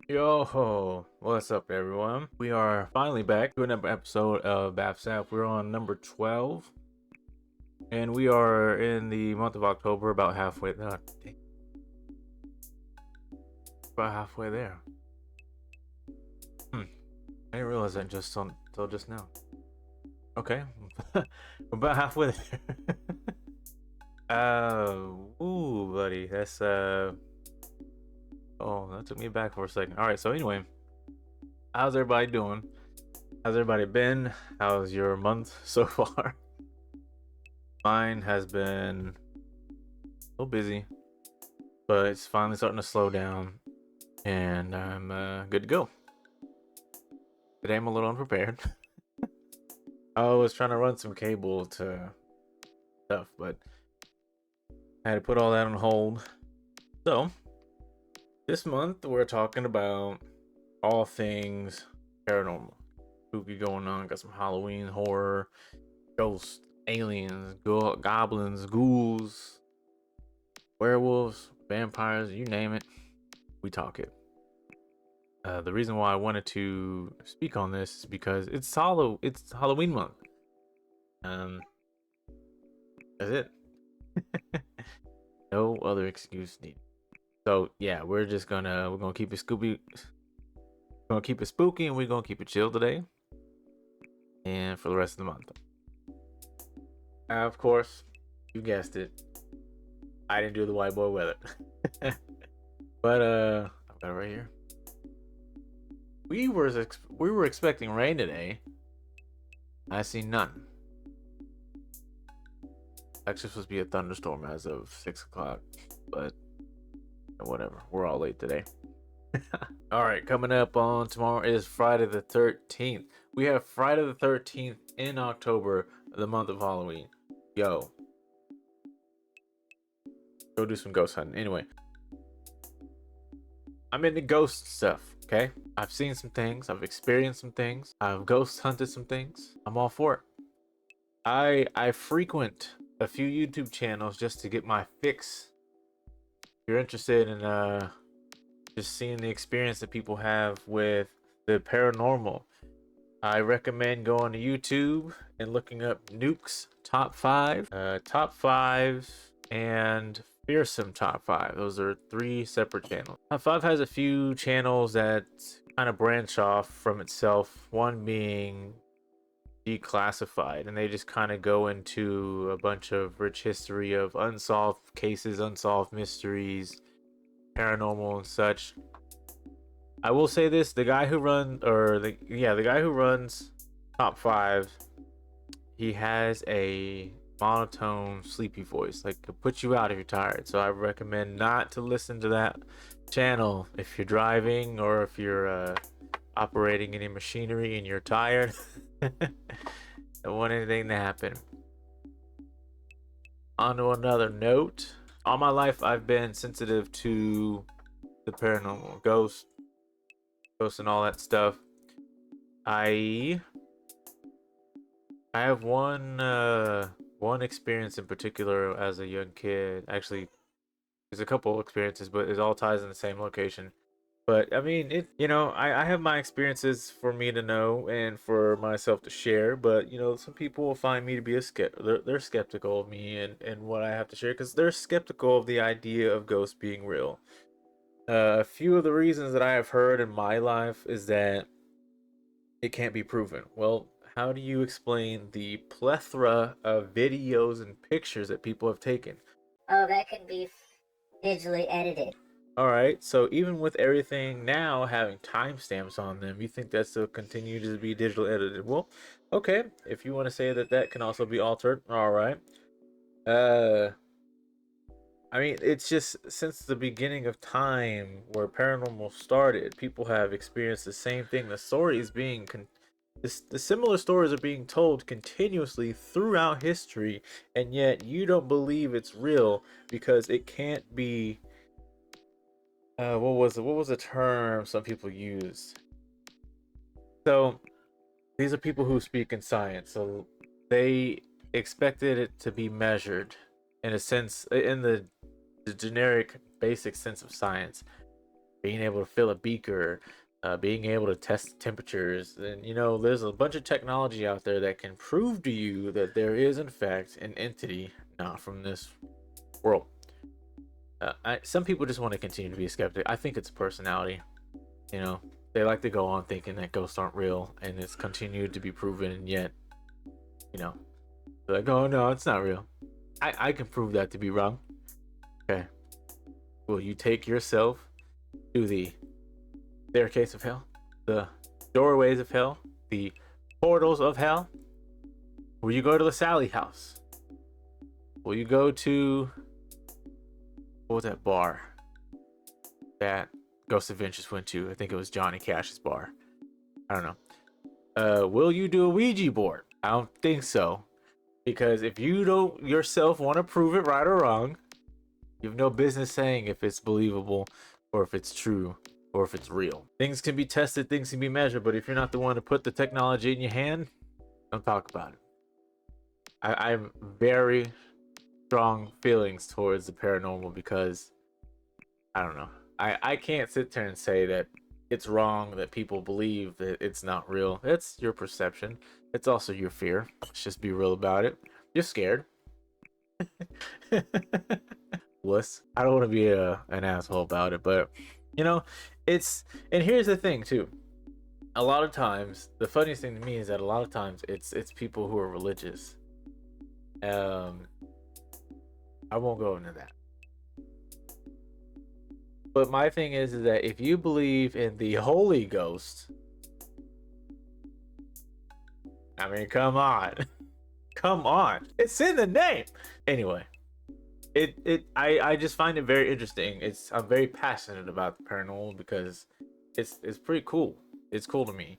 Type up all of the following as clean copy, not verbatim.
Yo, what's up, everyone? We are finally back to another episode of BAFSAF. We're on number 12, and we are in the month of October, about halfway. About halfway there. I didn't realize that until just now. Okay, we're about halfway there. Ooh, buddy, that's Oh, that took me back for a second. All right, so anyway, how's everybody doing? How's everybody been? How's your month so far? Mine has been a little busy, but it's finally starting to slow down, and I'm good to go. Today I'm a little unprepared. I was trying to run some cable to stuff, but I had to put all that on hold. So this month we're talking about all things paranormal, spooky going on. Got some Halloween horror, ghosts, aliens, goblins, ghouls, werewolves, vampires, you name it, we talk it. The reason why I wanted to speak on this is because it's Halloween month. Um, that's it. No other excuse needed. So yeah, we're gonna keep it Scooby, gonna keep it spooky, and we're gonna keep it chill today, and for the rest of the month. Of course, you guessed it, I didn't do the white boy weather, but I've got it right here. We were expecting rain today. I see none. Actually supposed to be a thunderstorm as of 6 o'clock, but whatever. We're all late today. All right, coming up on tomorrow is Friday the 13th. We have Friday the 13th in October, the month of Halloween. Yo, go do some ghost hunting. Anyway, I'm into ghost stuff, okay? I've seen some things, I've experienced some things, I've ghost hunted some things. I'm all for it. I frequent a few YouTube channels just to get my fix. If you're interested in just seeing the experience that people have with the paranormal, I recommend going to YouTube and looking up Nuke's top 5, top 5, and fearsome top 5. Those are 3 separate channels. Top 5 has a few channels that kind of branch off from itself, one being Declassified, and they just kind of go into a bunch of rich history of unsolved cases, unsolved mysteries, paranormal and such. I will say this: the guy who runs top 5, he has a monotone, sleepy voice, like could put you out if you're tired. So I recommend not to listen to that channel if you're driving or if you're operating any machinery and you're tired. Don't want anything to happen. On to another note, all my life I've been sensitive to the paranormal, ghosts and all that stuff. I have one experience in particular as a young kid. Actually, there's a couple experiences, but it all ties in the same location. But I mean, I have my experiences for me to know and for myself to share. But some people will find me to be they're skeptical of me and what I have to share because they're skeptical of the idea of ghosts being real. A few of the reasons that I have heard in my life is that it can't be proven. Well, how do you explain the plethora of videos and pictures that people have taken? Oh, that can be digitally edited. All right, so even with everything now having timestamps on them, you think that still continue to be digital edited? Well, okay, if you want to say that that can also be altered, all right. Uh, I mean, it's just since the beginning of time where paranormal started, people have experienced the same thing. The story is the similar stories are being told continuously throughout history, and yet you don't believe it's real because it can't be. What was the term some people used? So these are people who speak in science, so they expected it to be measured in a sense, in the generic basic sense of science. being able to fill a beaker, being able to test temperatures. And there's a bunch of technology out there that can prove to you that there is in fact an entity not from this world. Some people just want to continue to be a skeptic. I think it's a personality. You know, they like to go on thinking that ghosts aren't real, and it's continued to be proven, and yet, you know, they're like, oh no, it's not real. I can prove that to be wrong. Okay. Will you take yourself to the staircase of hell, the doorways of hell, the portals of hell? Will you go to the Sally house? Will you go to, what was that bar that Ghost Adventures went to? I think it was Johnny Cash's bar. I don't know. Will you do a Ouija board? I don't think so. Because if you don't yourself want to prove it right or wrong, you have no business saying if it's believable or if it's true or if it's real. Things can be tested, things can be measured, but if you're not the one to put the technology in your hand, don't talk about it. I'm very strong feelings towards the paranormal because I don't know. I can't sit there and say that it's wrong that people believe that it's not real. It's your perception. It's also your fear. Let's just be real about it. You're scared. Wuss. I don't want to be an asshole about it, but you know, it's and here's the thing too. A lot of times, the funniest thing to me is that a lot of times it's people who are religious. Um, I won't go into that. But my thing is that if you believe in the Holy Ghost, I mean, come on, come on, it's in the name. Anyway, I just find it very interesting. I'm very passionate about the paranormal because it's pretty cool. It's cool to me.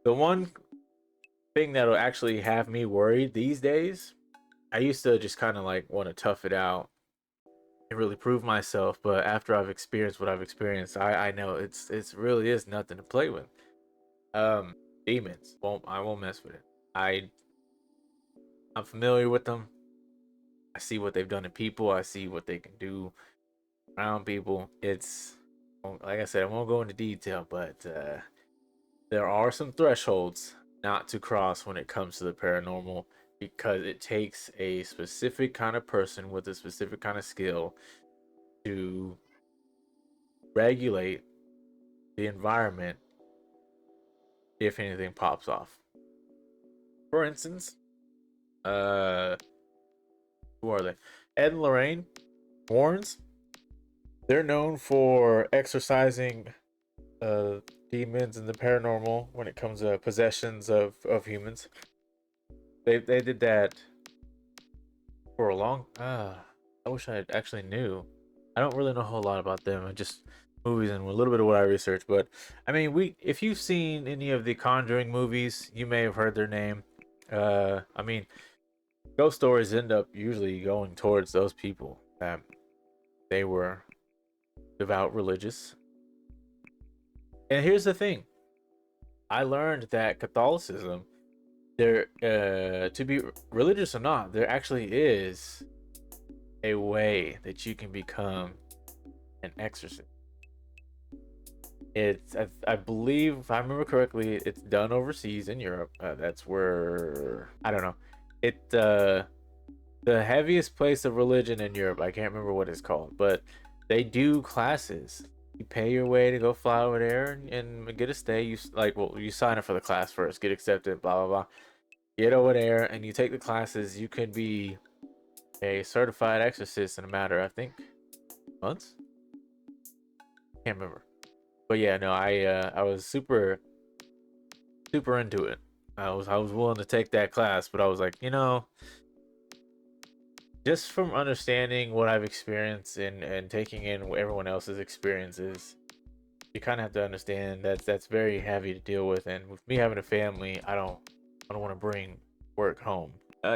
The one thing that'll actually have me worried these days, I used to just kind of like want to tough it out and really prove myself, but after I've experienced what I've experienced, I know it's really is nothing to play with. Um, Demons, I won't mess with it. I'm familiar with them. I see what they've done to people. I see what they can do around people. It's like I said, I won't go into detail, but there are some thresholds not to cross when it comes to the paranormal because it takes a specific kind of person with a specific kind of skill to regulate the environment if anything pops off. For instance, uh, who are they? Ed and Lorraine Warrens. They're known for exercising demons and the paranormal when it comes to possessions of humans. They did that for a long. I wish I actually knew. I don't really know a whole lot about them. I just movies and a little bit of what I researched. But I mean, if you've seen any of the Conjuring movies, you may have heard their name. I mean, ghost stories end up usually going towards those people that they were devout religious. And here's the thing: I learned that Catholicism, there, to be religious or not, there actually is a way that you can become an exorcist. I believe, if I remember correctly, it's done overseas in Europe. That's where I don't know. The heaviest place of religion in Europe. I can't remember what it's called, but they do classes. You pay your way to go fly over there and get a stay. You sign up for the class first, get accepted, blah blah blah. Get over there and you take the classes. You could be a certified exorcist in a matter, I think, months. Can't remember, but yeah, no, I was super into it. I was willing to take that class, but I was like, just from understanding what I've experienced and taking in everyone else's experiences, you kind of have to understand that that's very heavy to deal with. And with me having a family, I don't want to bring work home.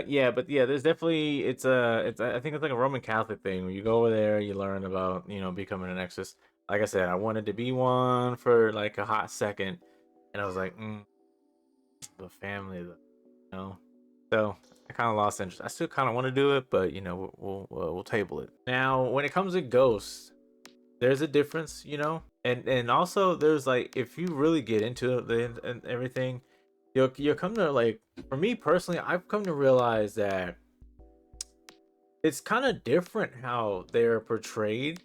Yeah, but yeah, there's definitely I think it's like a Roman Catholic thing where you go over there, you learn about becoming an exorcist. Like I said, I wanted to be one for like a hot second, and I was like, the family, So I kind of lost interest. I still kind of want to do it, but we'll table it. Now, when it comes to ghosts, there's a difference, you know, and also there's like if you really get into the and everything, you'll come to like for me personally, I've come to realize that it's kind of different how they're portrayed,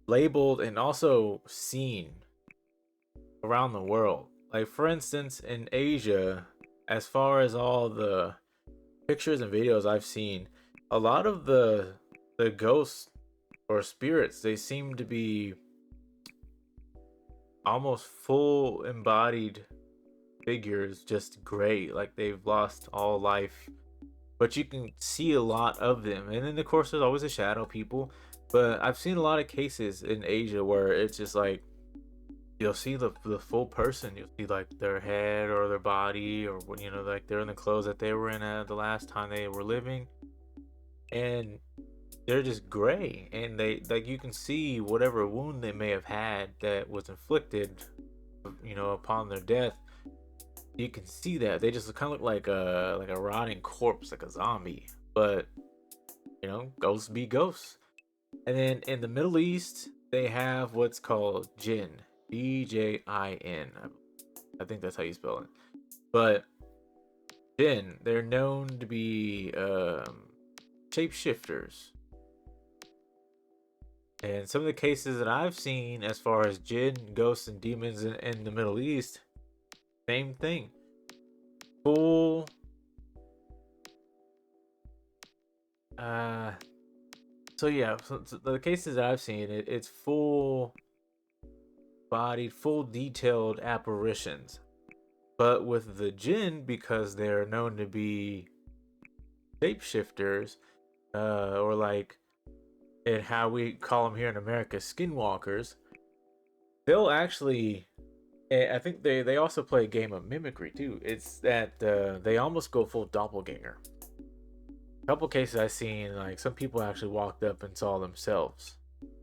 labeled, and also seen around the world. Like for instance, in Asia, as far as all the pictures and videos I've seen, a lot of the ghosts or spirits, they seem to be almost full embodied figures, just gray, like they've lost all life. But you can see a lot of them, and then of course there's always a shadow people. But I've seen a lot of cases in Asia where it's just like you'll see the full person. You'll see like their head or their body, or you know, like they're in the clothes that they were in the last time they were living, and they're just gray, and they like you can see whatever wound they may have had that was inflicted, you know, upon their death. You can see that they just kind of look like a rotting corpse, like a zombie. But you know, ghosts be ghosts. And then in the Middle East, they have what's called jinn, Djin. I think that's how you spell it. But jinn, they're known to be shapeshifters. And some of the cases that I've seen as far as jinn, ghosts, and demons in the Middle East, same thing. Full so yeah, so the cases that I've seen, it's full bodied, full detailed apparitions. But with the jinn, because they're known to be shapeshifters, or like and how we call them here in America, skinwalkers, they'll actually. I think they also play a game of mimicry too. It's that they almost go full doppelganger. A couple cases I've seen, like some people actually walked up and saw themselves.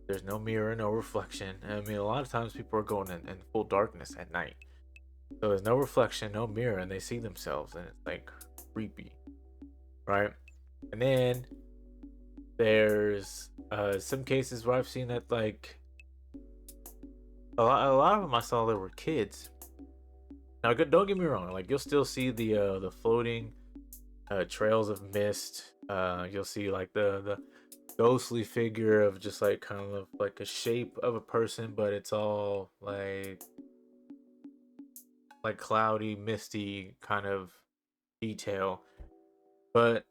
There's no mirror, no reflection. I mean, a lot of times people are going in full darkness at night. So there's no reflection, no mirror, and they see themselves, and it's like creepy, right? And then there's some cases where I've seen that like a lot of them I saw there were kids. Now, don't get me wrong, like you'll still see the floating trails of mist. You'll see like the ghostly figure of just like kind of like a shape of a person, but it's all like cloudy, misty kind of detail. But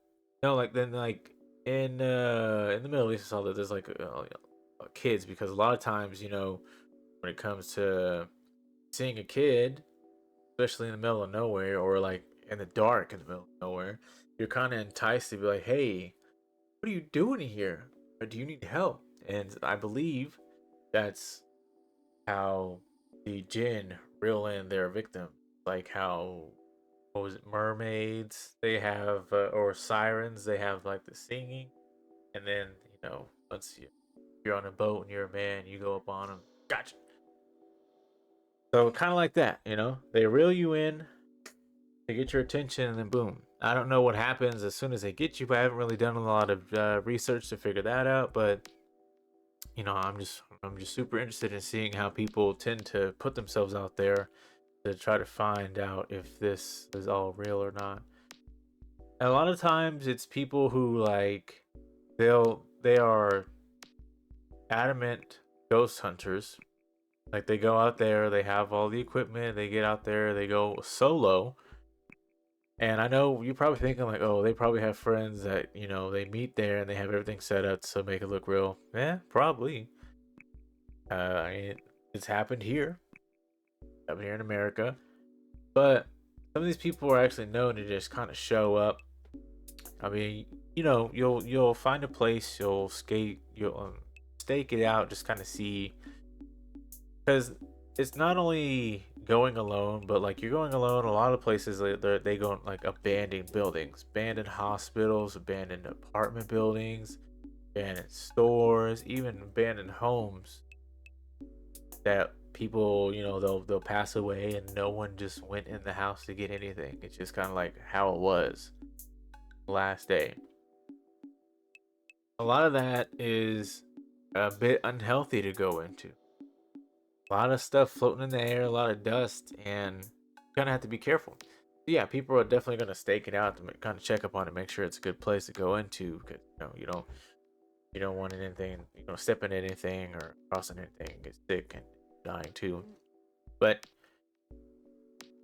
no, like then like in the Middle East, I saw that there's like kids, because a lot of times, you know, when it comes to seeing a kid, especially in the middle of nowhere or like in the dark in the middle of nowhere, you're kind of enticed to be like, hey, what are you doing here? Or do you need help? And I believe that's how the jinn reel in their victim. Like how, what was it, mermaids, they have, or sirens, they have like the singing. And then, you know, you're on a boat and you're a man, you go up on them, gotcha. So kind of like that, you know, they reel you in, they get your attention, and then boom. I don't know what happens as soon as they get you, but I haven't really done a lot of research to figure that out. But you know, I'm just super interested in seeing how people tend to put themselves out there to try to find out if this is all real or not. And a lot of times, it's people who like they are adamant ghost hunters. Like they go out there, they have all the equipment, they get out there, they go solo. And I know you're probably thinking like, oh, they probably have friends that, you know, they meet there and they have everything set up to make it look real. Yeah, probably. I mean, it's happened here in America. But some of these people are actually known to just kind of show up. I mean, you know, you'll find a place, you'll stake it out, just kind of see, because it's not only going alone, but like you're going alone. A lot of places they go in, like abandoned buildings, abandoned hospitals, abandoned apartment buildings, abandoned stores, even abandoned homes that people, you know, they'll pass away and no one just went in the house to get anything. It's just kind of like how it was last day. A lot of that is a bit unhealthy to go into. A lot of stuff floating in the air, a lot of dust, and you kind of have to be careful. Yeah, people are definitely going to stake it out to kind of check up on it, make sure it's a good place to go into, because you don't want anything, stepping in anything or crossing anything, get sick and dying too. But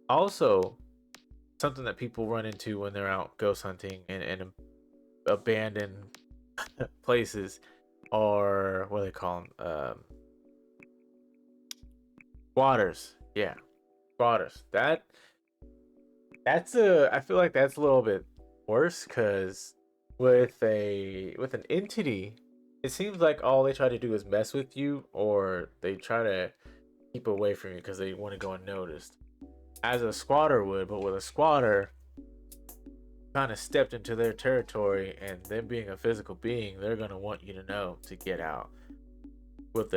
also, something that people run into when they're out ghost hunting and abandoned places, or what do they call them? Squatters. Yeah, squatters. I feel like that's a little bit worse because with an entity, it seems like all they try to do is mess with you, or they try to keep away from you because they want to go unnoticed, as a squatter would. But with a squatter, kind of stepped into their territory, and them being a physical being, they're gonna want you to know to get out. With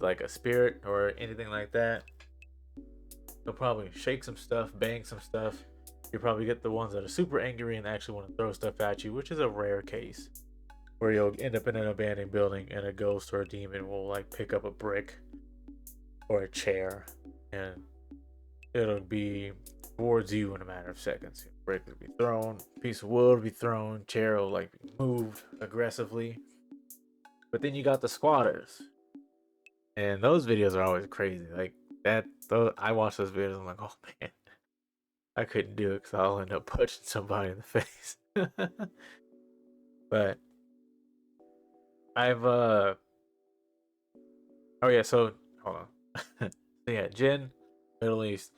like a spirit or anything like that, they'll probably shake some stuff, bang some stuff. You probably get the ones that are super angry and actually want to throw stuff at you, which is a rare case. Where you'll end up in an abandoned building and a ghost or a demon will like pick up a brick or a chair and it'll be towards you in a matter of seconds. Brick will be thrown, piece of wood will be thrown, chair will like be moved aggressively. But then you got the squatters, and those videos are always crazy. Like that, I watch those videos. I'm like, oh man, I couldn't do it because I'll end up punching somebody in the face. But I've oh yeah, so hold on. So yeah, Jinn, Middle East,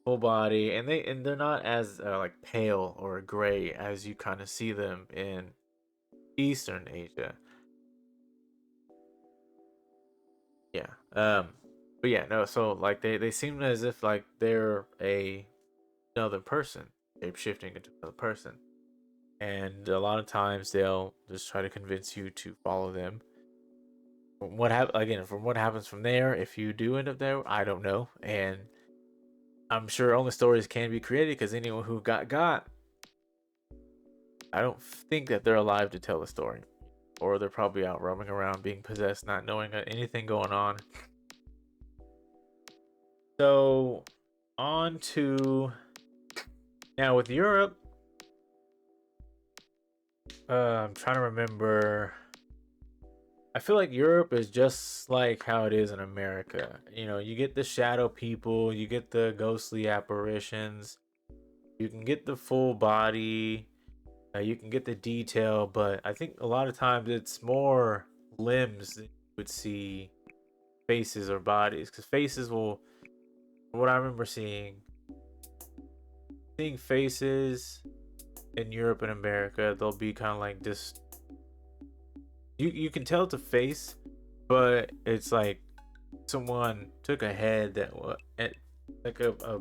full body, and they're not as like pale or gray as you kind of see them in Eastern Asia. Yeah. But yeah, no, so like they seem as if like they're another person, shape shifting into another person. And a lot of times they'll just try to convince you to follow them. From what happens from there, if you do end up there, I don't know. And I'm sure only stories can be created because anyone who got, I don't think that they're alive to tell the story. Or they're probably out roaming around being possessed, not knowing anything going on. So, on to now with Europe. I'm trying to remember. I feel like Europe is just like how it is in America. You get the shadow people, you get the ghostly apparitions, you can get the full body, you can get the detail, but I think a lot of times it's more limbs than you would see faces or bodies. Because faces will, what I remember seeing faces in Europe and America, they'll be kind of like this. You can tell it's a face, but it's like someone took a head that was like a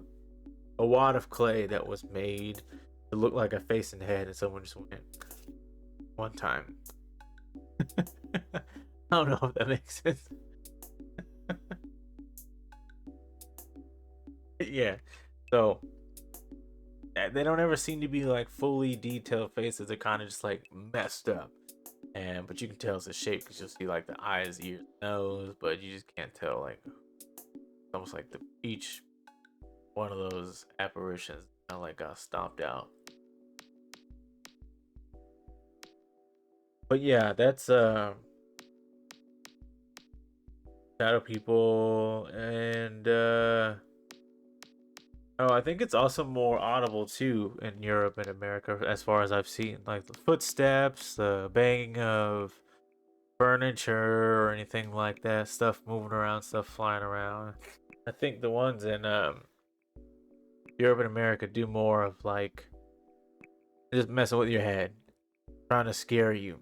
wad of clay that was made to look like a face and head, and someone just went one time. I don't know if that makes sense. Yeah, so they don't ever seem to be like fully detailed faces. They're kind of just like messed up. But you can tell it's a shape because you'll see like the eyes, ears, nose, but you just can't tell, like almost like each one of those apparitions kind of like got stomped out. But yeah, that's shadow people. And oh, I think it's also more audible too in Europe and America, as far as I've seen, like the footsteps, the banging of furniture or anything like that, stuff moving around, stuff flying around. I think the ones in Europe and America do more of like just messing with your head, trying to scare you.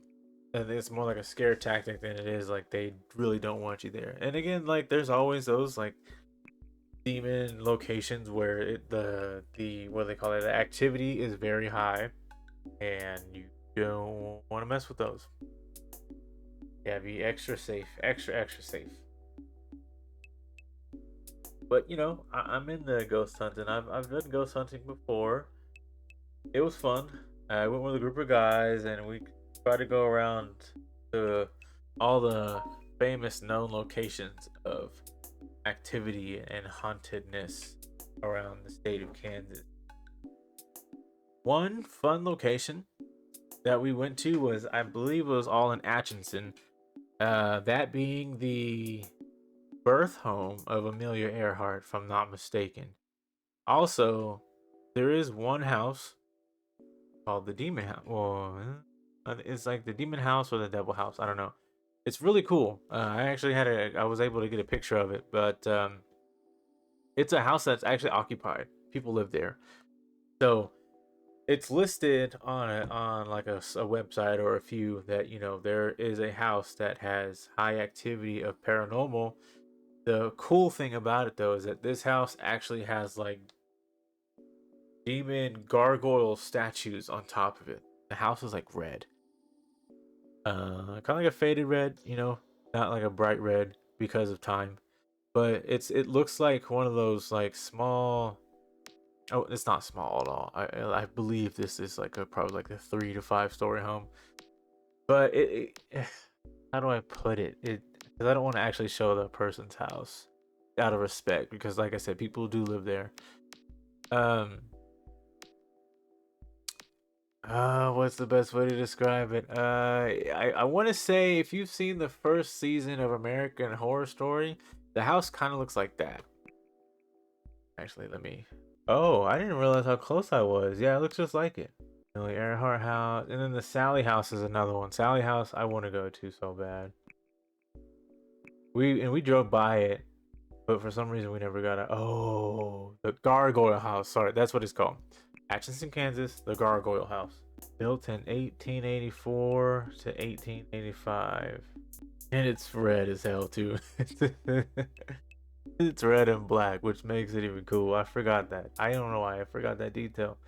I think it's more like a scare tactic than it is like they really don't want you there. And again, like there's always those like demon locations where the what do they call it, the activity is very high, and you don't want to mess with those. Yeah, be extra safe, extra safe. But I'm in the ghost hunting. I've done ghost hunting before. It was fun. I went with a group of guys, and we tried to go around to all the famous known locations of activity and hauntedness around the state of Kansas. One fun location that we went to was, I believe, it was all in Atchison. That being the birth home of Amelia Earhart, if I'm not mistaken. Also, there is one house called the Demon House. Well, it's like the Demon House or the Devil House. I don't know. It's really cool. I was able to get a picture of it, but it's a house that's actually occupied. People live there. So it's listed on like a website or a few that, there is a house that has high activity of paranormal. The cool thing about it though is that this house actually has like demon gargoyle statues on top of it. The house is like red, kind of like a faded red, not like a bright red because of time, but it looks like one of those like small. Oh, it's not small at all. I believe this is like probably like a 3 to 5 story home. But how do I put it? Because I don't want to actually show the person's house out of respect, because like I said, people do live there. Um. What's the best way to describe it? I want to say if you've seen the first season of American Horror Story, the house kind of looks like that. Actually, let me. Oh, I didn't realize how close I was. Yeah, it looks just like it. Millie Earhart house, and then the Sally house is another one. Sally house, I want to go to so bad. We drove by it, but for some reason we never got it. Oh, the Gargoyle House. Sorry, that's what it's called. Atchison, Kansas, the Gargoyle House. Built in 1884 to 1885. And it's red as hell too. It's red and black, which makes it even cool. I forgot that. I don't know why I forgot that detail.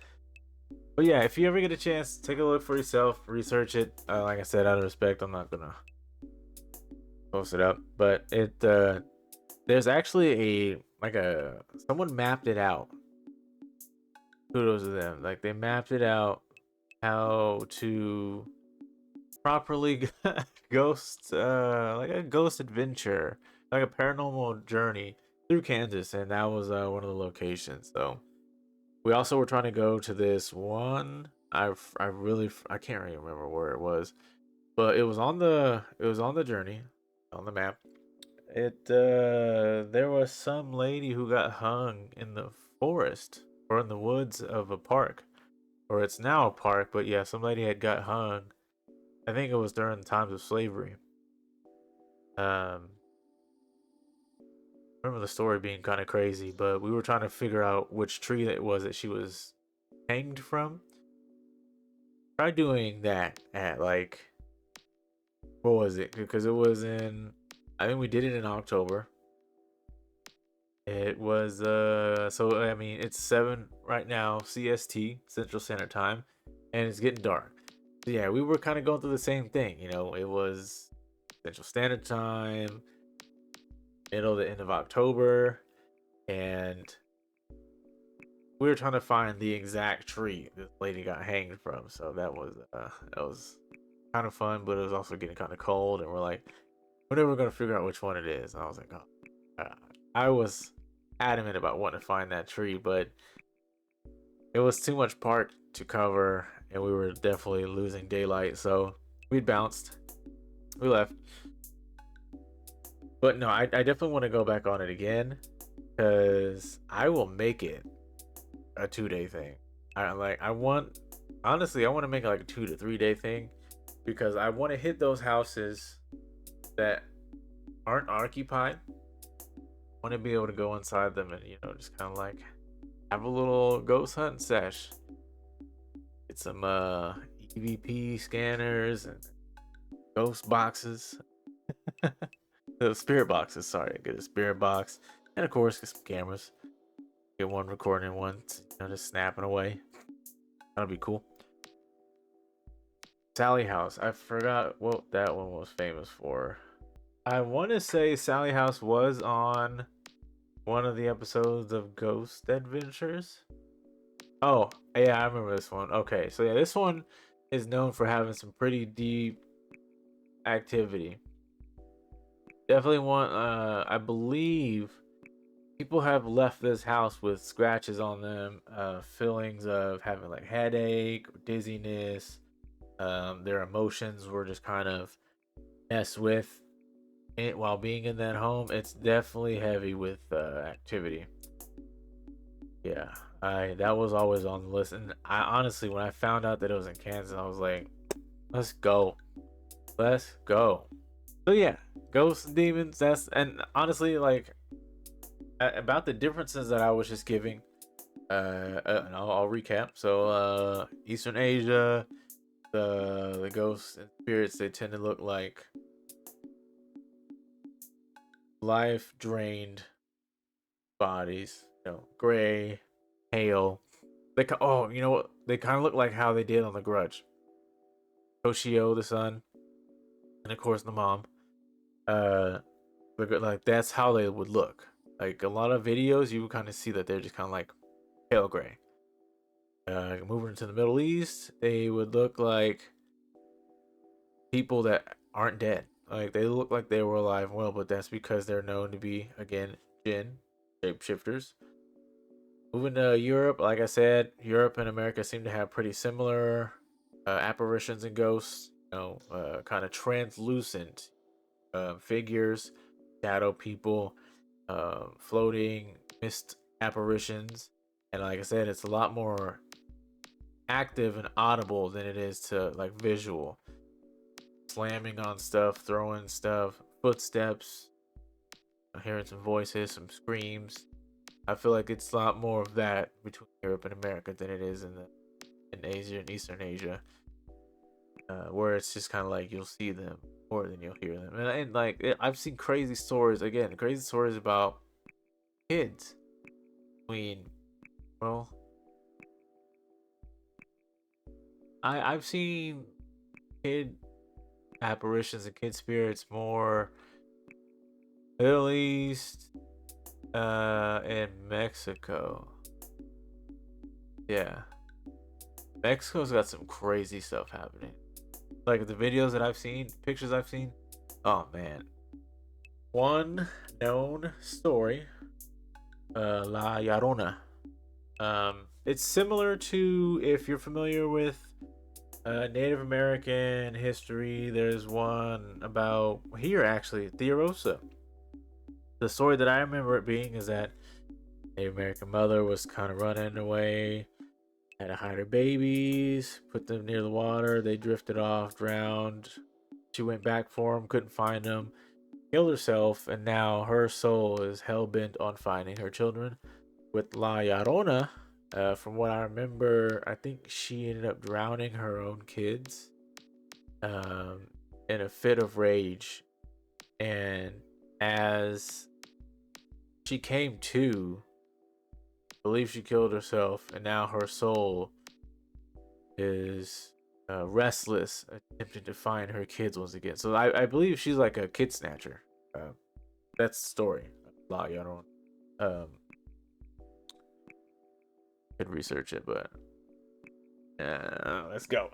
But yeah, if you ever get a chance, take a look for yourself, research it. Like I said, out of respect, I'm not gonna post it up. But there's actually someone mapped it out. Kudos to them. Like they mapped it out how to properly ghost, like a ghost adventure, like a paranormal journey through Kansas, and that was one of the locations. So we also were trying to go to this one. I can't really remember where it was, but it was on the journey, on the map. There was some lady who got hung in the forest or in the woods of a park, or it's now a park, but yeah, some lady had got hung. I think it was during the times of slavery. Um, remember the story being kind of crazy, but we were trying to figure out which tree it was that she was hanged from. Try doing that at like, what was it? Because it was I think we did it in October. It was so I mean it's 7 right now CST, Central Standard Time, and it's getting dark. So yeah, we were kind of going through the same thing. It was Central Standard Time, middle to end of October, and we were trying to find the exact tree this lady got hanged from. So that was kind of fun, but it was also getting kind of cold, and we're like, we're never gonna figure out which one it is. And I was like, oh, I was adamant about wanting to find that tree, but it was too much park to cover, and we were definitely losing daylight. So we bounced, we left. But no, I definitely want to go back on it again, because I will make it a 2 day thing. I want, honestly, I want to make it like a 2 to 3 day thing, because I want to hit those houses that aren't occupied. I want to be able to go inside them and just kind of like have a little ghost hunt sesh. Get some EVP scanners and ghost boxes. The spirit boxes, sorry. Get a spirit box. And of course, get some cameras. Get one recording and one, just snapping away. That'll be cool. Sally House. I forgot what that one was famous for. I want to say Sally House was on one of the episodes of Ghost Adventures. Oh, yeah, I remember this one. Okay, so yeah, this one is known for having some pretty deep activity. Definitely want. I believe people have left this house with scratches on them, feelings of having like headache, or dizziness. Their emotions were just kind of messed with it while being in that home. It's definitely heavy with activity. Yeah, I that was always on the list, and I honestly, when I found out that it was in Kansas, I was like, let's go, let's go. So yeah, ghosts and demons. That's and honestly, like about the differences that I was just giving. And I'll recap. So, Eastern Asia, the ghosts and spirits, they tend to look like life drained bodies. You know, gray, pale. Oh, you know what? They kind of look like how they did on The Grudge. Toshio, the son, and of course the mom. Uh, like that's how they would look. Like a lot of videos, you would kind of see that they're just kind of like pale gray. Moving into the Middle East, they would look like people that aren't dead. Like they look like they were alive and well, but that's because they're known to be again jinn, shapeshifters. Moving to Europe, like I said, Europe and America seem to have pretty similar apparitions and ghosts. You know, kind of translucent figures, shadow people, floating mist apparitions, and like I said, it's a lot more active and audible than it is to like visual. Slamming on stuff, throwing stuff, footsteps, hearing some voices, some screams. I feel like it's a lot more of that between Europe and America than it is in Asia and Eastern Asia, where it's just kind of like you'll see them more than you'll hear them. And like I've seen crazy stories again, crazy stories about kids. I mean, well, I've seen kid apparitions and kid spirits more Middle East, in Mexico. Yeah. Mexico's got some crazy stuff happening. Like the videos that I've seen, pictures I've seen. Oh man. One known story, La Llorona. It's similar to if you're familiar with Native American history. There's one about here actually, Theorosa. The story that I remember it being is that Native American mother was kind of running away, had to hide her babies, put them near the water. They drifted off, drowned. She went back for them, couldn't find them, killed herself, and now her soul is hell bent on finding her children. With La Llorona, from what I remember, I think she ended up drowning her own kids um, in a fit of rage. And as she came to, believe she killed herself, and now her soul is restless, attempting to find her kids once again. So I believe she's like a kid snatcher. Uh, that's the story. La Llorona. Um, could research it, but let's go.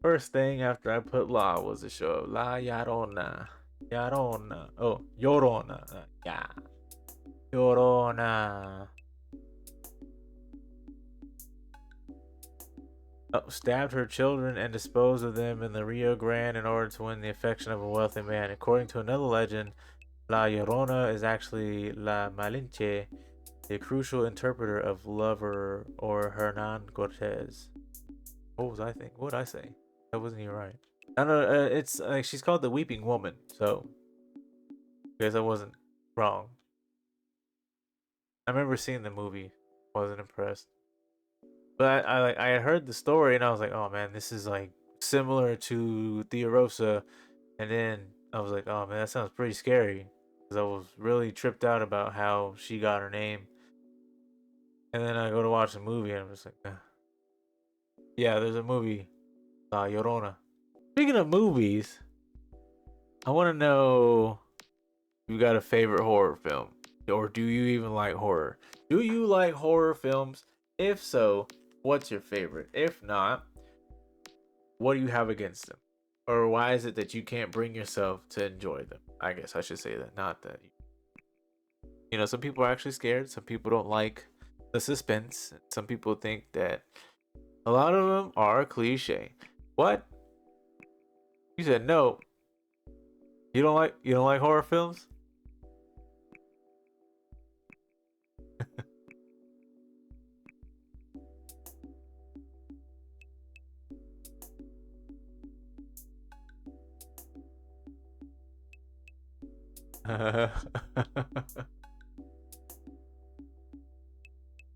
First thing after I put La was the show La Llorona. Llorona. Oh, Llorona. Yeah. Llorona. Oh, stabbed her children and disposed of them in the Rio Grande in order to win the affection of a wealthy man. According to another legend, La Llorona is actually La Malinche, the crucial interpreter of Lover or Hernan Cortez. What was I think? What did I say? That wasn't even right. I don't know. It's like she's called the Weeping Woman, so I guess I wasn't wrong. I remember seeing the movie, wasn't impressed. But I had heard the story and I was like, oh man, this is like similar to Theorosa. And then I was like, oh man, that sounds pretty scary. Because I was really tripped out about how she got her name. And then I go to watch the movie and I'm just like, yeah, there's a movie, La Llorona. Speaking of movies, I want to know if you got a favorite horror film. Or do you even like horror? Do you like horror films? If so, what's your favorite? If not, what do you have against them? Or why is it that you can't bring yourself to enjoy them? I guess I should say that, not that. Some people are actually scared. Some people don't like the suspense. Some people think that a lot of them are cliche. What? You said no. You don't like horror films?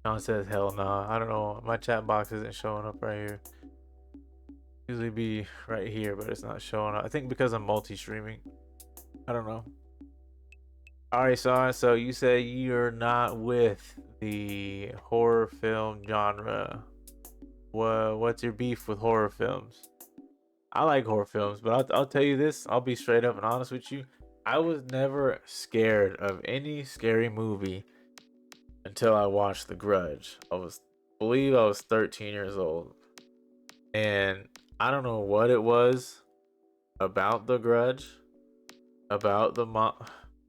John says hell no. I don't know. My chat box isn't showing up right here. Usually be right here, but it's not showing up. I think because I'm multi-streaming. I don't know. All right, so you say you're not with the horror film genre. What's your beef with horror films? I like horror films, but I'll tell you this. I'll be straight up and honest with you. I was never scared of any scary movie until I watched The Grudge. Believe I was 13 years old, and I don't know what it was about The Grudge, about the mom.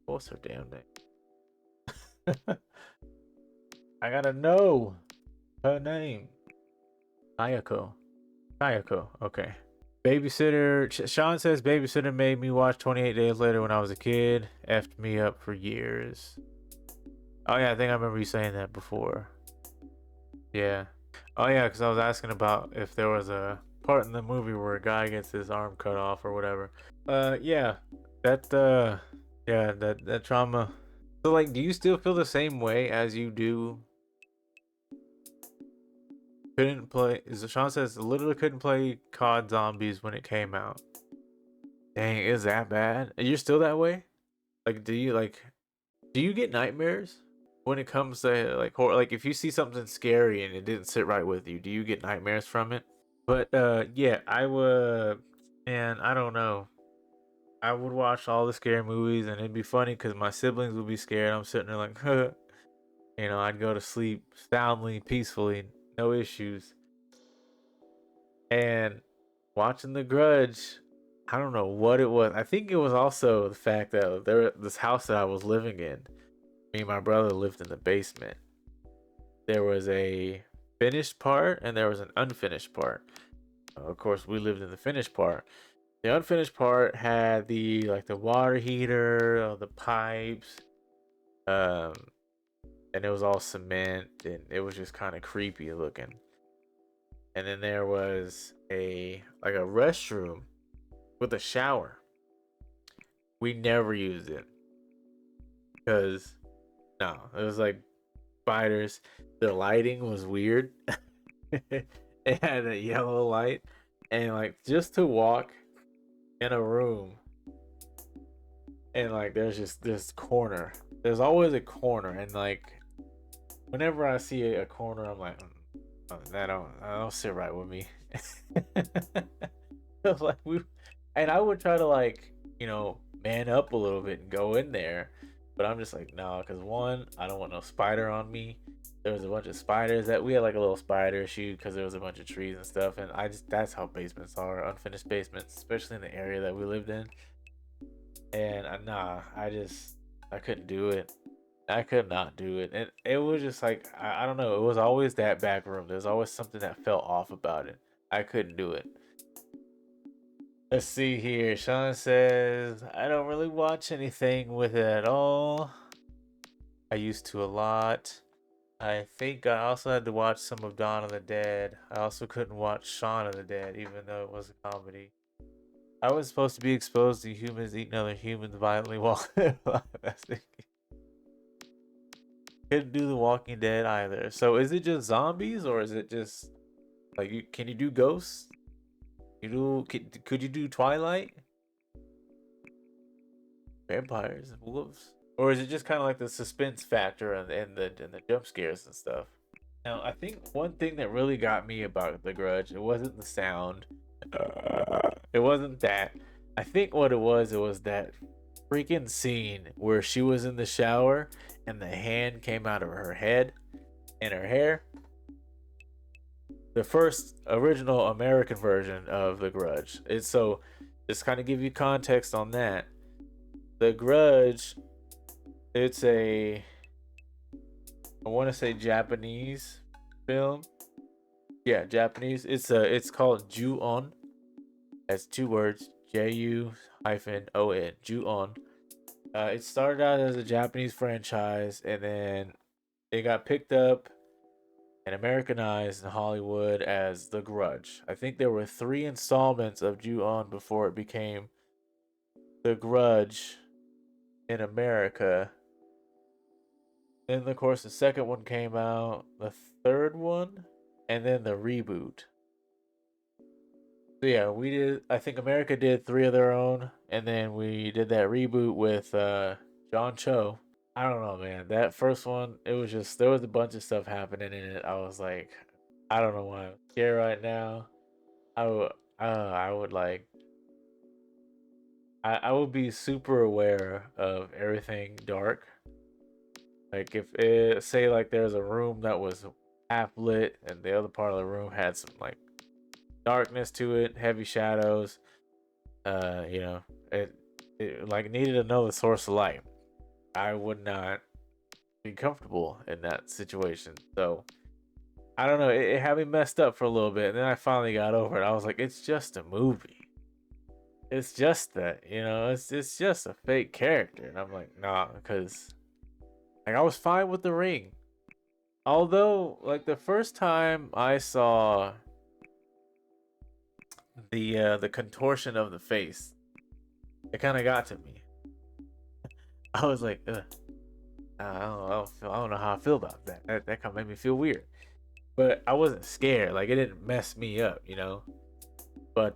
What's her damn name? I gotta know her name. Kayako. Kayako. Okay. Babysitter. Sean says babysitter made me watch 28 Days Later when I was a kid. Effed me up for years. Oh yeah, I think I remember you saying that before. Yeah. Oh yeah, because I was asking about if there was a part in the movie where a guy gets his arm cut off or whatever. Yeah. That trauma. So like, do you still feel the same way as you do? Couldn't play. Sean says literally couldn't play COD Zombies when it came out. Dang, is that bad? And you're still that way? Like, do you get nightmares when it comes to like horror? Like, if you see something scary and it didn't sit right with you, do you get nightmares from it? But yeah, I would, and I don't know. I would watch all the scary movies, and it'd be funny because my siblings would be scared. I'm sitting there like, I'd go to sleep soundly, peacefully, no issues. And watching The Grudge, I don't know what it was. I think it was also the fact that this house that I was living in, me and my brother lived in the basement. There was a finished part and there was an unfinished part. Of course, we lived in the finished part. The unfinished part had the water heater, the pipes, um, and it was all cement, and it was just kind of creepy looking. And then there was a restroom with a shower. We never used it because no, it was like spiders. The lighting was weird. It had a yellow light, and like just to walk in a room, and like there's just this corner. There's always a corner, and like whenever I see a corner, I'm like, that don't sit right with me. Like and I would try to man up a little bit and go in there, but I'm just like no, because one, I don't want no spider on me. There was a bunch of spiders that we had like a little spider shoot because there was a bunch of trees and stuff, and that's how basements are, unfinished basements, especially in the area that we lived in. And I couldn't do it. I could not do it, and it was just like I don't know. It was always that back room. There's always something that felt off about it. I couldn't do it. Let's see here. Sean says, I don't really watch anything with it at all. I used to a lot. I think I also had to watch some of Dawn of the Dead. I also couldn't watch Shaun of the Dead, even though it was a comedy. I was supposed to be exposed to humans eating other humans violently while couldn't do The Walking Dead either. So is it just zombies or is it just can you do ghosts? Could you do Twilight? Vampires and wolves? Or is it just kind of like the suspense factor and the jump scares and stuff? Now, I think one thing that really got me about The Grudge, it wasn't the sound. It wasn't that. I think what it was that freaking scene where she was in the shower and the hand came out of her head and her hair. the first original American version of The Grudge. It's so just kind of give you context on that. The Grudge, it's a, I want to say Japanese film. Yeah, Japanese. It's called Ju-on. That's two words. Ju-on. Ju-on. It started out as a Japanese franchise, and then it got picked up and Americanized in Hollywood as The Grudge. I think there were 3 installments of Ju-on before it became The Grudge in America. Then, of course, the second one came out, the third one, and then the reboot. So yeah, we did. I think America did 3 of their own, and then we did that reboot with John Cho. I don't know, man. That first one, it was just there was a bunch of stuff happening in it. I was like, I don't know why I'm scared right now. I would like, I would be super aware of everything dark. Like if it say like there's a room that was half lit and the other part of the room had some like darkness to it, heavy shadows. You know, it like needed another source of light. I would not be comfortable in that situation. So I don't know. It had me messed up for a little bit, and then I finally got over it. I was like, it's just a movie. It's just that, you know, it's just a fake character, and I'm like, nah, because like I was fine with the ring. Although, like the first time I saw the contortion of the face, it kind of got to me. I was like, ugh, I don't know how I feel about that. That kind of made me feel weird. But I wasn't scared. Like it didn't mess me up, you know. But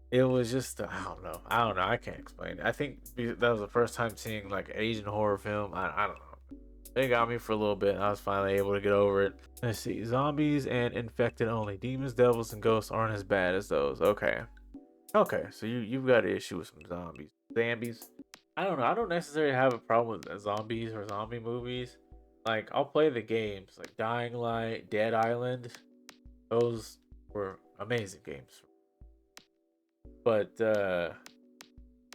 it was just I don't know. I don't know. I can't explain it. I think that was the first time seeing like an Asian horror film. I don't know. They got me for a little bit. I was finally able to get over it. Let's see. Zombies and infected only. Demons, devils, and ghosts aren't as bad as those. Okay. Okay. So you've got an issue with some zombies. Zombies. I don't know. I don't necessarily have a problem with zombies or zombie movies. Like I'll play the games like Dying Light, Dead Island. Those were amazing games. But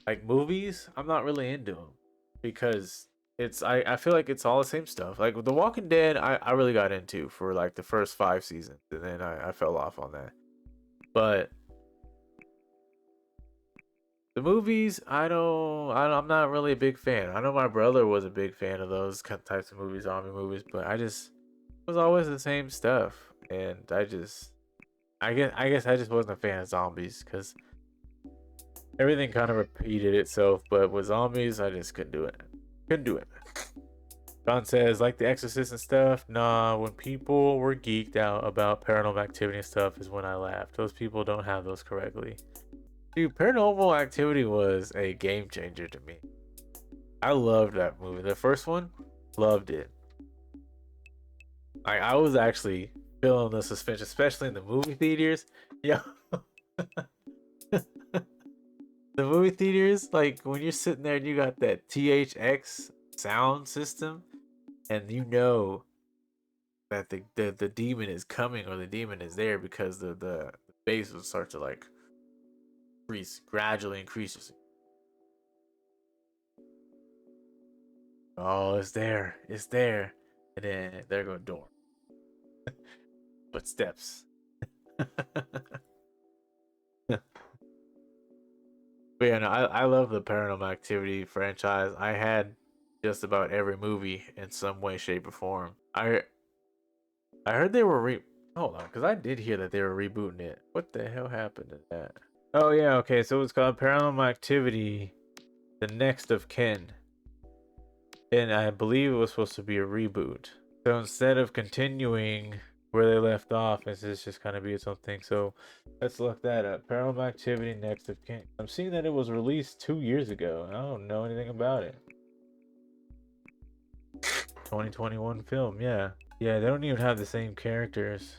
like movies, I'm not really into them because I feel like it's all the same stuff. Like with The Walking Dead, I really got into for like the first 5 seasons, and then I fell off on that. But the movies, I'm not really a big fan. I know my brother was a big fan of those types of movies, zombie movies, but I just it was always the same stuff, and I guess I just wasn't a fan of zombies because everything kind of repeated itself. But with zombies, I just couldn't do it. Couldn't do it. John says, like The Exorcist and stuff. Nah, when people were geeked out about paranormal activity and stuff is when I laughed. Those people don't have those correctly. Dude, Paranormal Activity was a game changer to me. I loved that movie. The first one, loved it. Like I was actually feeling the suspense, especially in the movie theaters. Yo, the movie theaters, like when you're sitting there and you got that THX sound system, and you know that the demon is coming or the demon is there because the bass will start to like increase, gradually increases. Oh, it's there, and then there go door, footsteps. But yeah, no, I love the Paranormal Activity franchise. I had just about every movie in some way, shape, or form. I heard they were hold on, because I did hear that they were rebooting it. What the hell happened to that? Oh yeah, okay, so it's called Paranormal Activity, the next of kin. And I believe it was supposed to be a reboot. So instead of continuing where they left off, it's just kind of be its own thing. So let's look that up. Paranormal Activity Next of Kin. I'm seeing that it was released 2 years ago. I don't know anything about it. 2021 film, yeah. Yeah, they don't even have the same characters.